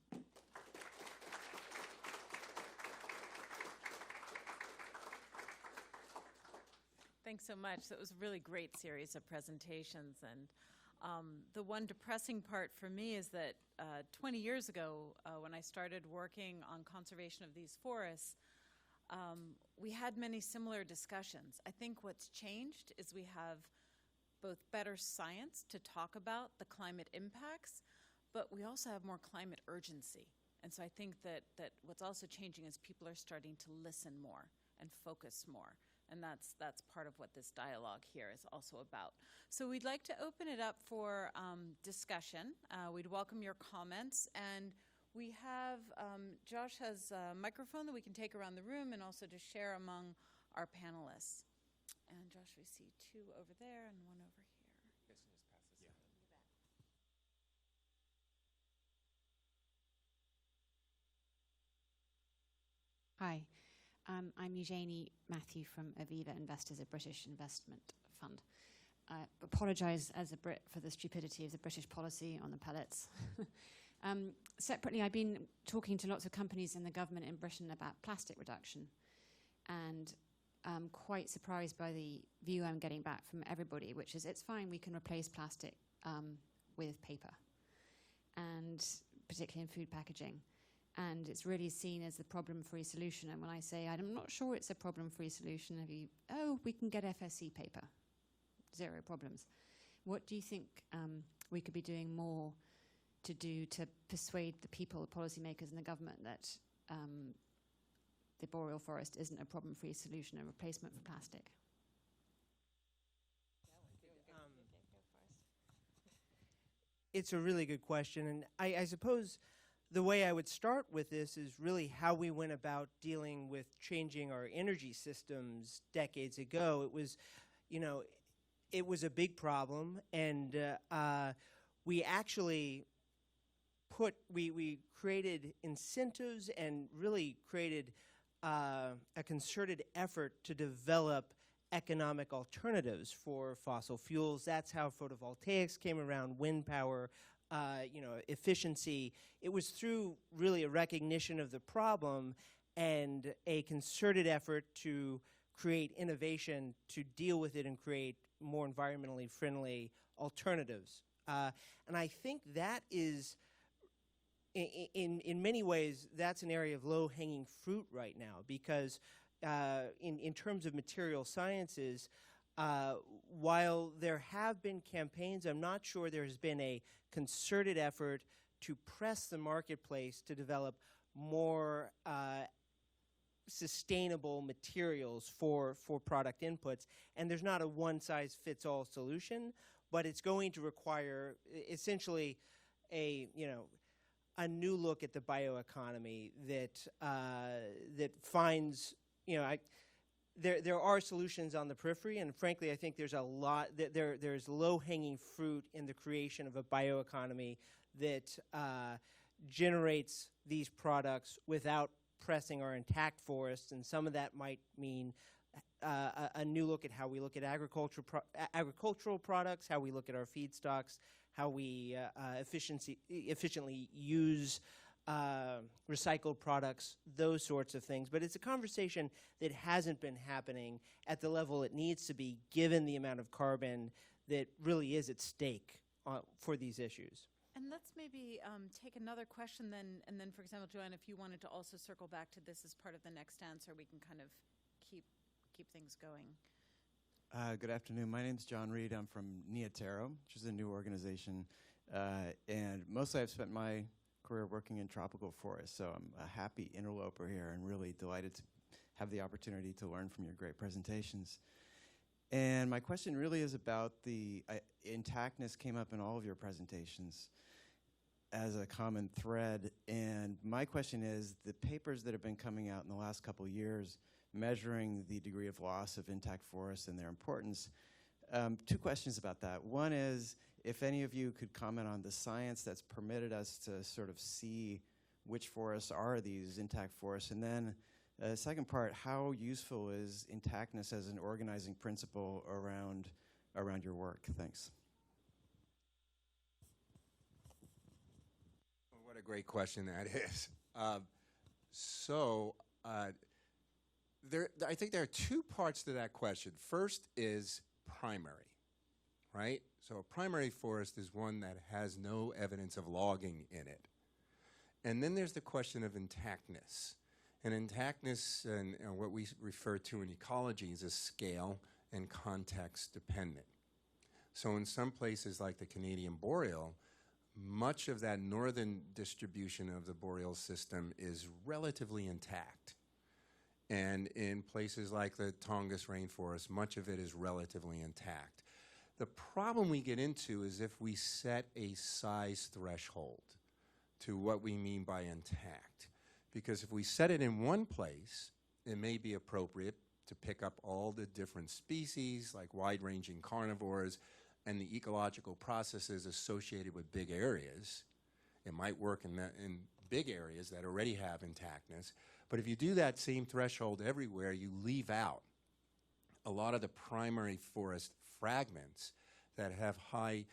Thanks so much. That was a really great series of presentations. And the one depressing part for me is that 20 years ago, when I started working on conservation of these forests, we had many similar discussions. I think what's changed is we have both better science to talk about the climate impacts, but we also have more climate urgency. And so I think that what's also changing is people are starting to listen more and focus more. And that's part of what this dialogue here is also about. So we'd like to open it up for discussion. We'd welcome your comments. And we have, Josh has a microphone that we can take around the room and also to share among our panelists. And Josh, we see 2 over there and 1 over here. Hi, I'm Eugenie Matthew from Aviva Investors, a British investment fund. I apologise as a Brit for the stupidity of the British policy on the pellets. Separately, I've been talking to lots of companies in the government in Britain about plastic reduction, and I'm quite surprised by the view I'm getting back from everybody, which is it's fine, we can replace plastic with paper, and particularly in food packaging. And it's really seen as the problem-free solution. And when I say I'm not sure it's a problem-free solution, we can get FSC paper, 0 problems. What do you think we could be doing more to do to persuade the people, the policymakers in the government that the boreal forest isn't a problem-free solution, a replacement for plastic? It's a really good question, and I suppose the way I would start with this is really how we went about dealing with changing our energy systems decades ago. It was, it was a big problem, and we actually we created incentives and really created a concerted effort to develop economic alternatives for fossil fuels. That's how photovoltaics came around, wind power, efficiency. It was through really a recognition of the problem and a concerted effort to create innovation to deal with it and create more environmentally friendly alternatives. And I think that is, in many ways, that's an area of low-hanging fruit right now, because in terms of material sciences, while there have been campaigns, I'm not sure there has been a concerted effort to press the marketplace to develop more sustainable materials for product inputs. And there's not a one-size-fits-all solution, but it's going to require essentially a new look at the bioeconomy that finds, there are solutions on the periphery, and frankly, I think there's a lot, there's low-hanging fruit in the creation of a bioeconomy that generates these products without pressing our intact forests, and some of that might mean a new look at how we look at agricultural products, how we look at our feedstocks, how we efficiently use recycled products, those sorts of things. But it's a conversation that hasn't been happening at the level it needs to be, given the amount of carbon that really is at stake for these issues. And let's maybe take another question then, and then, for example, Joanne, if you wanted to also circle back to this as part of the next answer, we can kind of keep things going. Good afternoon. My name's John Reed. I'm from Neotero, which is a new organization, and mostly I've spent my career working in tropical forests, so I'm a happy interloper here and really delighted to have the opportunity to learn from your great presentations. And my question really is about the intactness came up in all of your presentations as a common thread, and my question is, the papers that have been coming out in the last couple of years measuring the degree of loss of intact forests and their importance, two questions about that. One is, if any of you could comment on the science that's permitted us to sort of see which forests are these intact forests, and then second part, how useful is intactness as an organizing principle around your work? Thanks. Well, what a great question that is. I think there are two parts to that question. First is primary, right? So a primary forest is one that has no evidence of logging in it. And then there's the question of intactness. And intactness, and what we refer to in ecology, is a scale and context dependent. So in some places like the Canadian boreal, much of that northern distribution of the boreal system is relatively intact. And in places like the Tongass rainforest, much of it is relatively intact. The problem we get into is if we set a size threshold to what we mean by intact. Because if we set it in one place, it may be appropriate to pick up all the different species, like wide-ranging carnivores, and the ecological processes associated with big areas. It might work in big areas that already have intactness. But if you do that same threshold everywhere, you leave out a lot of the primary forest fragments that have high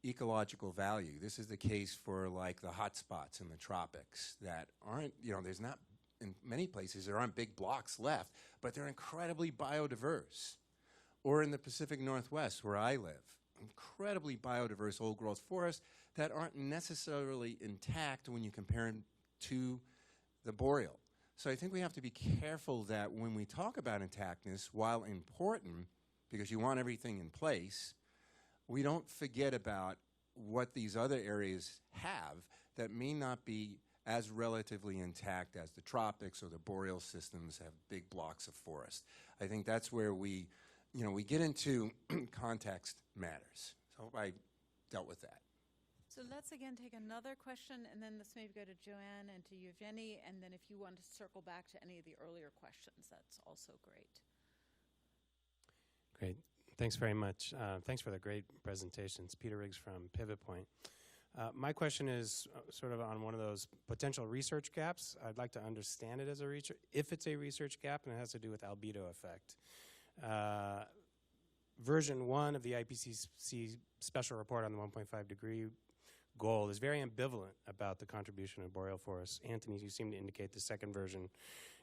ecological value. This is the case for like the hotspots in the tropics that aren't, there's not, in many places there aren't big blocks left, but they're incredibly biodiverse. Or in the Pacific Northwest where I live, incredibly biodiverse old growth forests that aren't necessarily intact when you compare them to the boreal. So I think we have to be careful that when we talk about intactness, while important, because you want everything in place, we don't forget about what these other areas have that may not be as relatively intact as the tropics or the boreal systems have big blocks of forest. I think that's where we get into context matters. So I hope I dealt with that. So let's again take another question, and then let's maybe go to Joanne and to Evgeny, and then if you want to circle back to any of the earlier questions, that's also great. Great. Thanks very much. Thanks for the great presentations. Peter Riggs from Pivot Point. My question is sort of on one of those potential research gaps. I'd like to understand it as a research, if it's a research gap, and it has to do with albedo effect. Version 1 of the IPCC special report on the 1.5 degree goal is very ambivalent about the contribution of boreal forests. Anthony, you seem to indicate the second version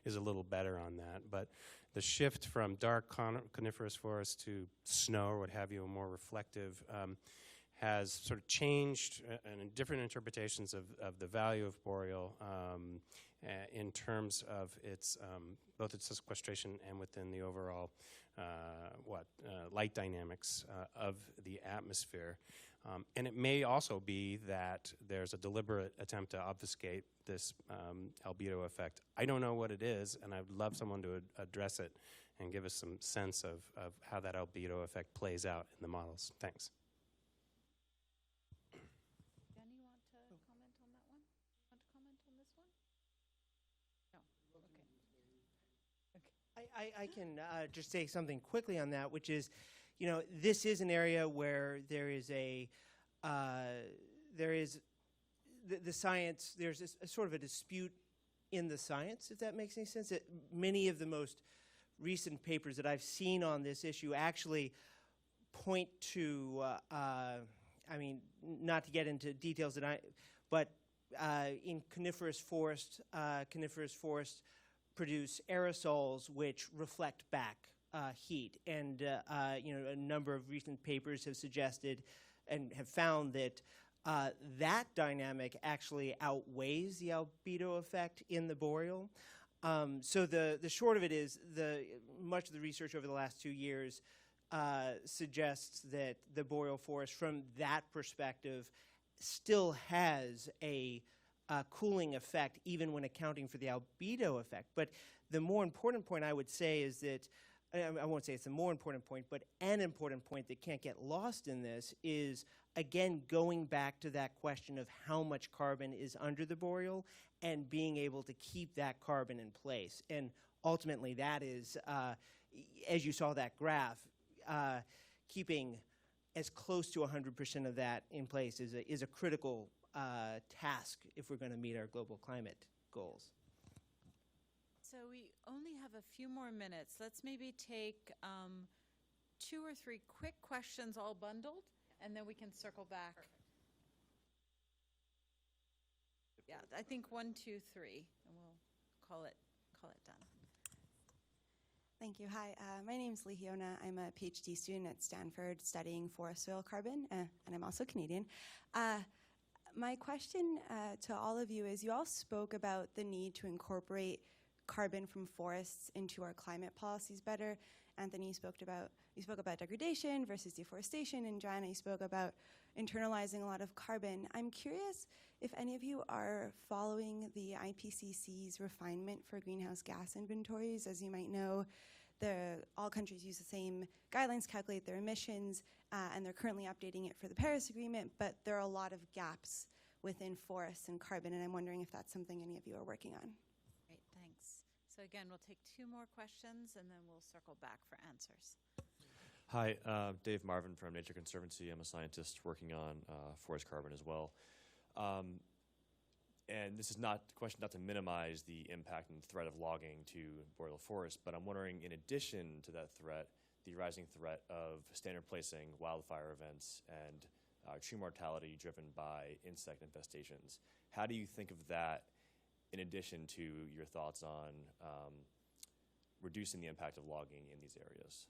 is a little better on that, but the shift from dark coniferous forests to snow or what have you, more reflective, has sort of changed and different interpretations of the value of boreal in terms of its both its sequestration and within the overall light dynamics of the atmosphere. And it may also be that there's a deliberate attempt to obfuscate this albedo effect. I don't know what it is, and I'd love someone to address it and give us some sense of how that albedo effect plays out in the models. Thanks. Jen, you want to comment on that one? Want to comment on this one? No. Okay. I can just say something quickly on that, which is, you know, this is an area where there is the science, there's a sort of a dispute in the science, if that makes any sense. Many of the most recent papers that I've seen on this issue actually point to, I mean, not to get into details but in coniferous forests produce aerosols which reflect back heat. And you know, a number of recent papers have suggested and have found that that dynamic actually outweighs the albedo effect in the boreal. So the short of it is, much of the research over the last 2 years suggests that the boreal forest, from that perspective, still has a cooling effect, even when accounting for the albedo effect. But the more important point I would say is that, I won't say it's the more important point, but an important point that can't get lost in this is, again, going back to that question of how much carbon is under the boreal and being able to keep that carbon in place. And ultimately that is, as you saw that graph, keeping as close to 100% of that in place is a critical task if we're going to meet our global climate goals. So we only have a few more minutes. Let's maybe take 2 or 3 quick questions all bundled, and then we can circle back. Yeah, I think 1, 2, 3, and we'll call it done. Thank you. Hi, my name is Lehiona. I'm a PhD student at Stanford studying forest soil carbon, and I'm also Canadian. My question to all of you is, you all spoke about the need to incorporate carbon from forests into our climate policies better. Anthony, you spoke about degradation versus deforestation, and Joanna, you spoke about internalizing a lot of carbon. I'm curious if any of you are following the IPCC's refinement for greenhouse gas inventories. As you might know, all countries use the same guidelines to calculate their emissions, and they're currently updating it for the Paris Agreement, but there are a lot of gaps within forests and carbon, and I'm wondering if that's something any of you are working on. Great, thanks. So again, we'll take 2 more questions, and then we'll circle back for answers. Hi, Dave Marvin from Nature Conservancy. I'm a scientist working on forest carbon as well. And this is not a question not to minimize the impact and threat of logging to boreal forests, but I'm wondering, in addition to that threat, the rising threat of standard placing, wildfire events, and tree mortality driven by insect infestations. How do you think of that in addition to your thoughts on reducing the impact of logging in these areas?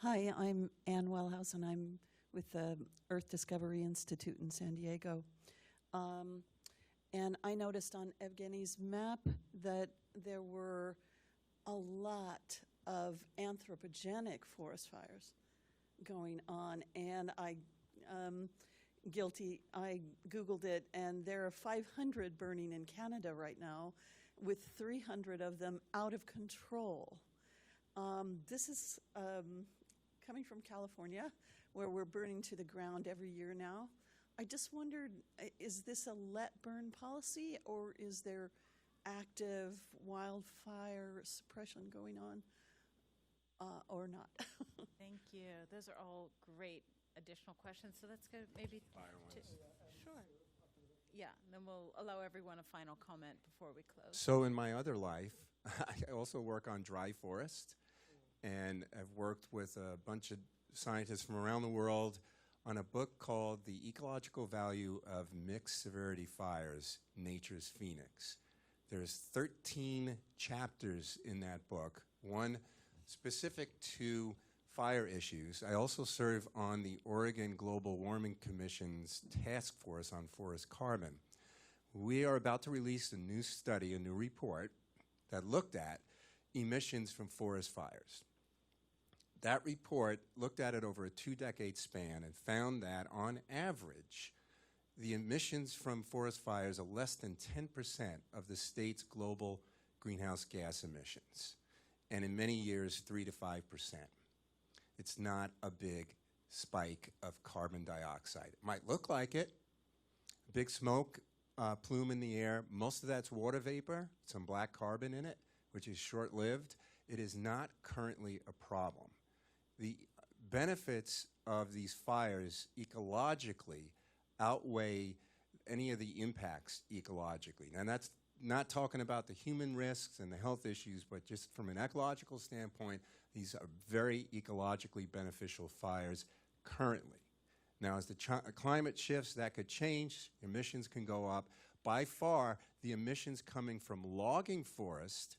Hi, I'm Ann Wellhouse, and I'm with the Earth Discovery Institute in San Diego. And I noticed on Evgeny's map that there were a lot of anthropogenic forest fires going on, and I Googled it, and there are 500 burning in Canada right now, with 300 of them out of control. This is coming from California, where we're burning to the ground every year now. I just wondered, is this a let burn policy, or is there active wildfire suppression going on, or not? Thank you. Those are all great additional questions. So let's go maybe to, sure. Yeah, and then we'll allow everyone a final comment before we close. So in my other life, I also work on dry forest, and I've worked with a bunch of scientists from around the world on a book called The Ecological Value of Mixed Severity Fires, Nature's Phoenix. There's 13 chapters in that book, one specific to fire issues. I also serve on the Oregon Global Warming Commission's task force on forest carbon. We are about to release a new study, a new report, that looked at emissions from forest fires. That report looked at it over a 2-decade span and found that, on average, the emissions from forest fires are less than 10% of the state's global greenhouse gas emissions, and in many years, 3 to 5%. It's not a big spike of carbon dioxide. It might look like it. Big smoke plume in the air. Most of that's water vapor, some black carbon in it, which is short-lived. It is not currently a problem. The benefits of these fires ecologically outweigh any of the impacts ecologically. And that's not talking about the human risks and the health issues, but just from an ecological standpoint, these are very ecologically beneficial fires currently. Now, as the climate shifts, that could change. Emissions can go up. By far, the emissions coming from logging forest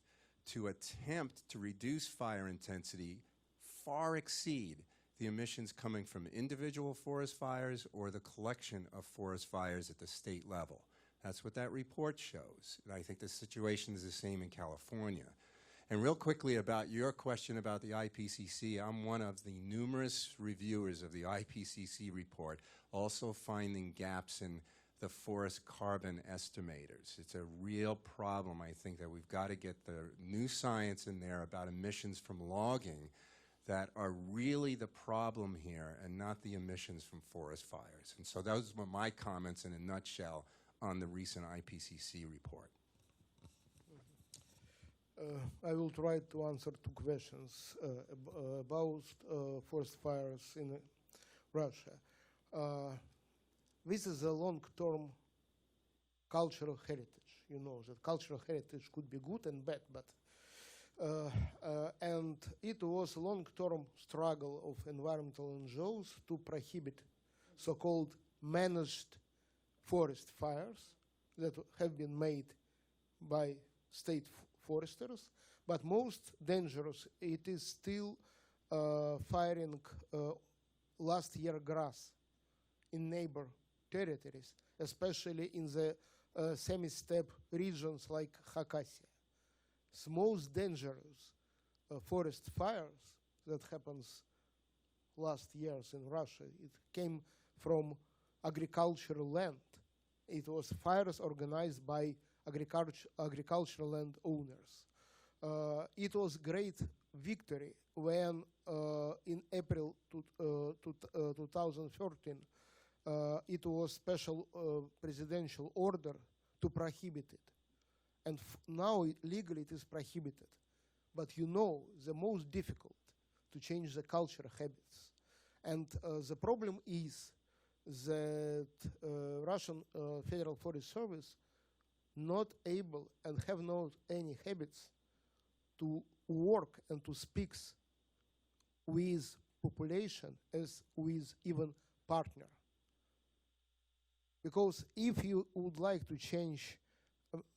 to attempt to reduce fire intensity far exceed the emissions coming from individual forest fires or the collection of forest fires at the state level. That's what that report shows. And I think the situation is the same in California. And real quickly about your question about the IPCC, I'm one of the numerous reviewers of the IPCC report, also finding gaps in the forest carbon estimators. It's a real problem, I think, that we've got to get the new science in there about emissions from logging that are really the problem here and not the emissions from forest fires. And so those were my comments in a nutshell on the recent IPCC report. I will try to answer 2 questions about forest fires in Russia. This is a long-term cultural heritage. You know that cultural heritage could be good and bad, but and it was a long-term struggle of environmental NGOs to prohibit so-called managed forest fires that have been made by state foresters, but most dangerous, it is still firing last year grass in neighbor territories, especially in the semi-steppe regions like Khakassia. The most dangerous forest fires that happens last years in Russia, it came from agricultural land. It was fires organized by agricultural land owners. It was great victory when in April 2013 it was special presidential order to prohibit it. And now legally it is prohibited. But you know, the most difficult to change the cultural habits. And the problem is that Russian Federal Forest Service not able and have not any habits to work and to speak with population as with even partner. Because if you would like to change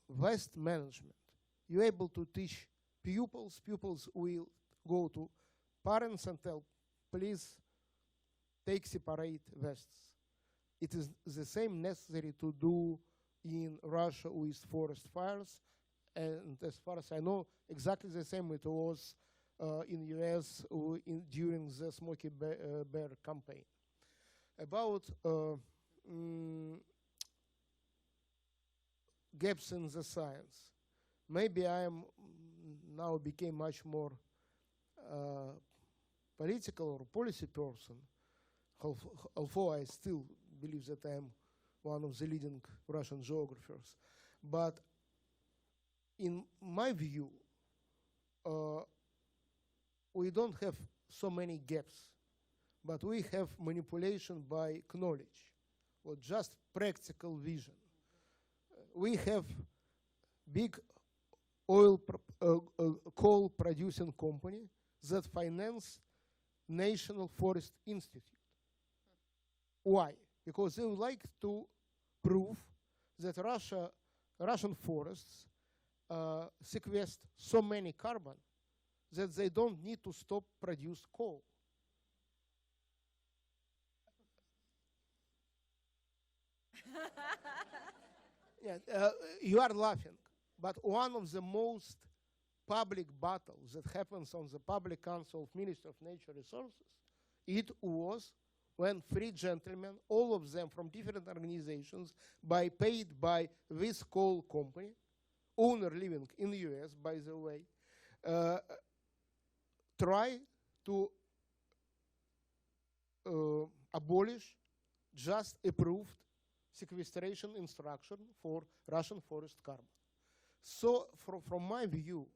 waste management, you're able to teach pupils. Pupils will go to parents and tell, please take separate wastes. It is the same necessary to do in Russia with forest fires, and as far as I know, exactly the same it was in US during the Smoky Bear campaign. About gaps in the science. Maybe I am now became much more political or policy person, although I still believe that I am one of the leading Russian geographers. But in my view, we don't have so many gaps, but we have manipulation by knowledge or just practical vision. We have big coal producing company that finance National Forest Institute. Why? Because they would like to prove that Russian forests sequester so many carbon that they don't need to stop produce coal. Yeah, you are laughing, but one of the most public battle that happens on the Public Council of Ministry of Natural Resources, it was when three gentlemen, all of them from different organizations, paid by this coal company, owner living in the US, by the way, try to abolish just approved sequestration instruction for Russian forest carbon. So from my view,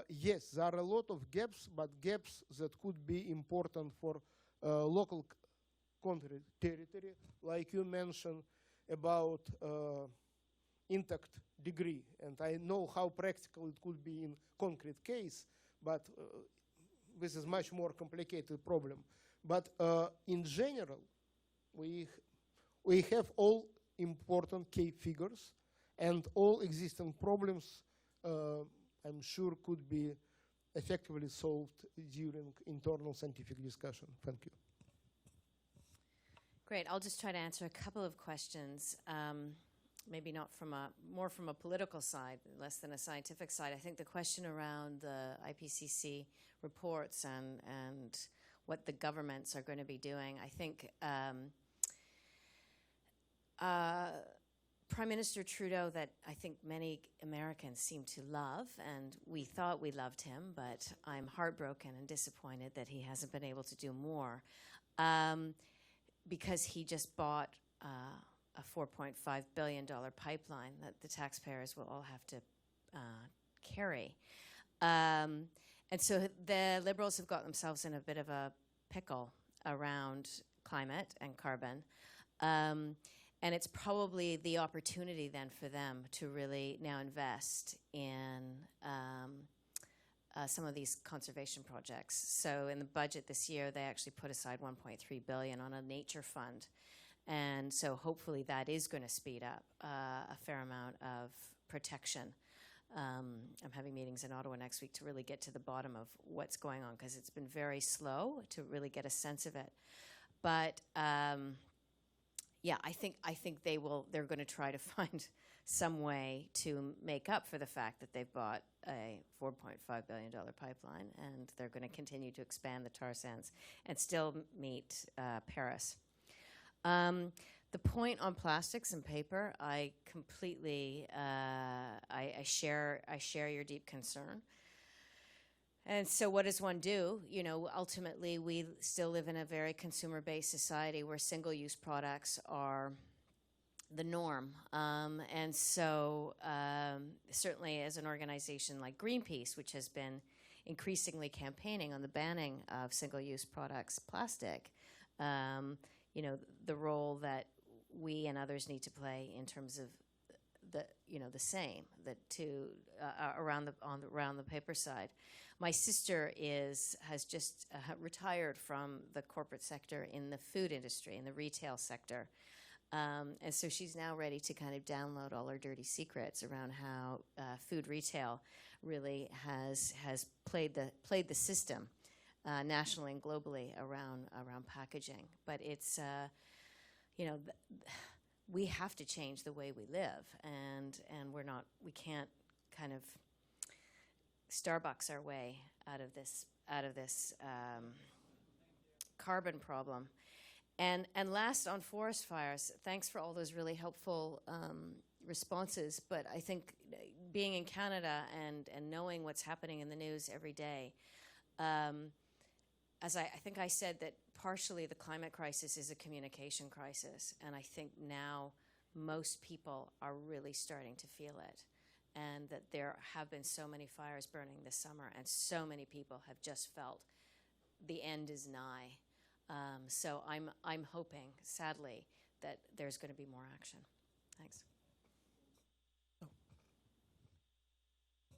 yes, there are a lot of gaps, but gaps that could be important for local country territory, like you mentioned about intact degree. And I know how practical it could be in concrete case, but this is much more complicated problem. But in general, we have all important key figures, and all existing problems, I'm sure, could be effectively solved during internal scientific discussion. Thank you. Great. I'll just try to answer a couple of questions, maybe not more from a political side, less than a scientific side. I think the question around the IPCC reports and what the governments are going to be doing, I think Prime Minister Trudeau, that I think many Americans seem to love, and we thought we loved him, but I'm heartbroken and disappointed that he hasn't been able to do more, because he just bought a $4.5 billion pipeline that the taxpayers will all have to carry. And so the Liberals have got themselves in a bit of a pickle around climate and carbon. And it's probably the opportunity then for them to really now invest in some of these conservation projects. So in the budget this year, they actually put aside $1.3 billion on a nature fund. And so hopefully that is going to speed up a fair amount of protection. I'm having meetings in Ottawa next week to really get to the bottom of what's going on, because it's been very slow to really get a sense of it. But yeah, I think they're going to try to find some way to make up for the fact that they've bought a $4.5 billion pipeline, and they're going to continue to expand the tar sands and still meet Paris. The point on plastics and paper, I completely I share your deep concern. And so what does one do? You know, ultimately, we still live in a very consumer-based society where single-use products are the norm. And so certainly as an organization like Greenpeace, which has been increasingly campaigning on the banning of single-use products, plastic, you know, the role that we and others need to play in terms of the same, around the paper side. My sister has just retired from the corporate sector in the food industry, in the retail sector. And so she's now ready to kind of download all her dirty secrets around how food retail really has played the system nationally and globally around packaging. But it's we have to change the way we live, and we can't kind of Starbucks our way out of this carbon problem. And last, on forest fires, thanks for all those really helpful responses. But I think being in Canada and knowing what's happening in the news every day, as I think I said, that partially the climate crisis is a communication crisis, and I think now most people are really starting to feel it, and that there have been so many fires burning this summer, and so many people have just felt the end is nigh. So I'm hoping, sadly, that there's going to be more action. Thanks.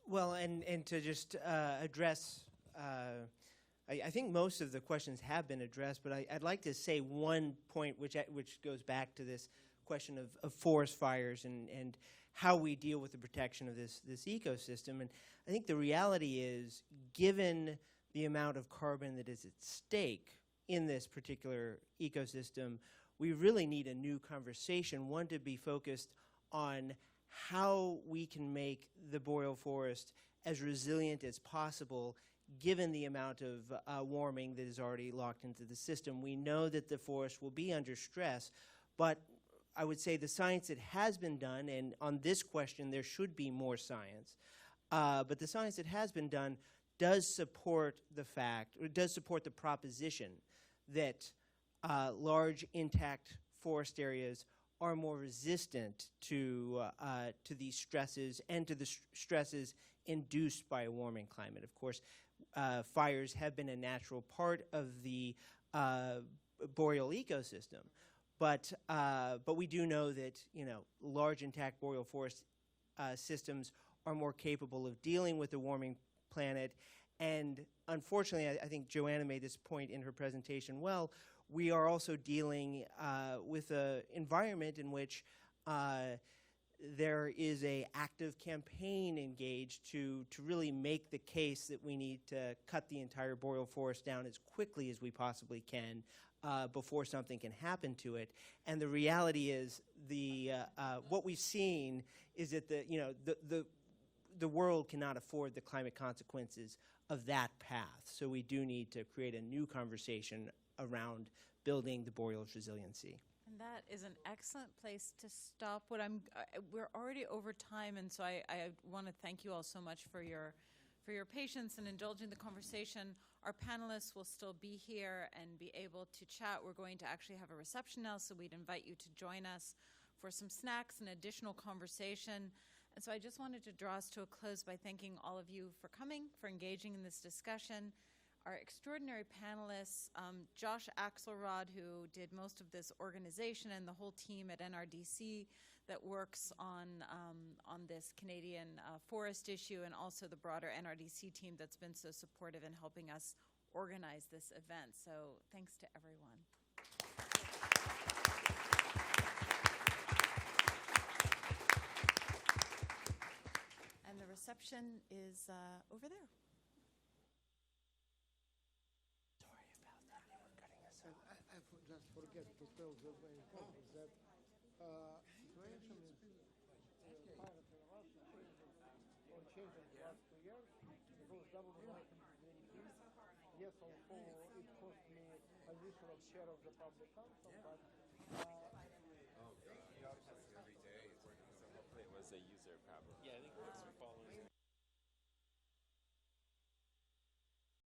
Well, and to just address, I think most of the questions have been addressed, but I'd like to say one point which goes back to this question of forest fires and how we deal with the protection of this ecosystem. And I think the reality is, given the amount of carbon that is at stake in this particular ecosystem, we really need a new conversation, one to be focused on how we can make the boreal forest as resilient as possible given the amount of warming that is already locked into the system. We know that the forest will be under stress, but I would say the science that has been done, and on this question there should be more science, but the science that has been done does support the fact, or does support the proposition that large intact forest areas are more resistant to these stresses and to the stresses induced by a warming climate. Of course, fires have been a natural part of the boreal ecosystem, but we do know that large intact boreal forest systems are more capable of dealing with the warming planet. And unfortunately, I think Joanna made this point in her presentation well, we are also dealing with an environment in which there is an active campaign engaged to really make the case that we need to cut the entire boreal forest down as quickly as we possibly can before something can happen to it. And the reality is, what we've seen is that the world cannot afford the climate consequences of that path. So we do need to create a new conversation around building the boreal's resiliency. And that is an excellent place to stop. We're already over time, and so I want to thank you all so much for your patience and indulging the conversation. Our panelists will still be here and be able to chat. We're going to actually have a reception now, so we'd invite you to join us for some snacks and additional conversation. And so I just wanted to draw us to a close by thanking all of you for coming, for engaging in this discussion. Our extraordinary panelists, Josh Axelrod, who did most of this organization, and the whole team at NRDC that works on this Canadian forest issue, and also the broader NRDC team that's been so supportive in helping us organize this event. So thanks to everyone. And the reception is over there. Just forget to tell the very important that situation is climate in Russia or changing the last 2 years because WWF is very big. Yes, although it cost me additional share of the public council, but every day. So hopefully it was a user problem. Yeah, I think it works.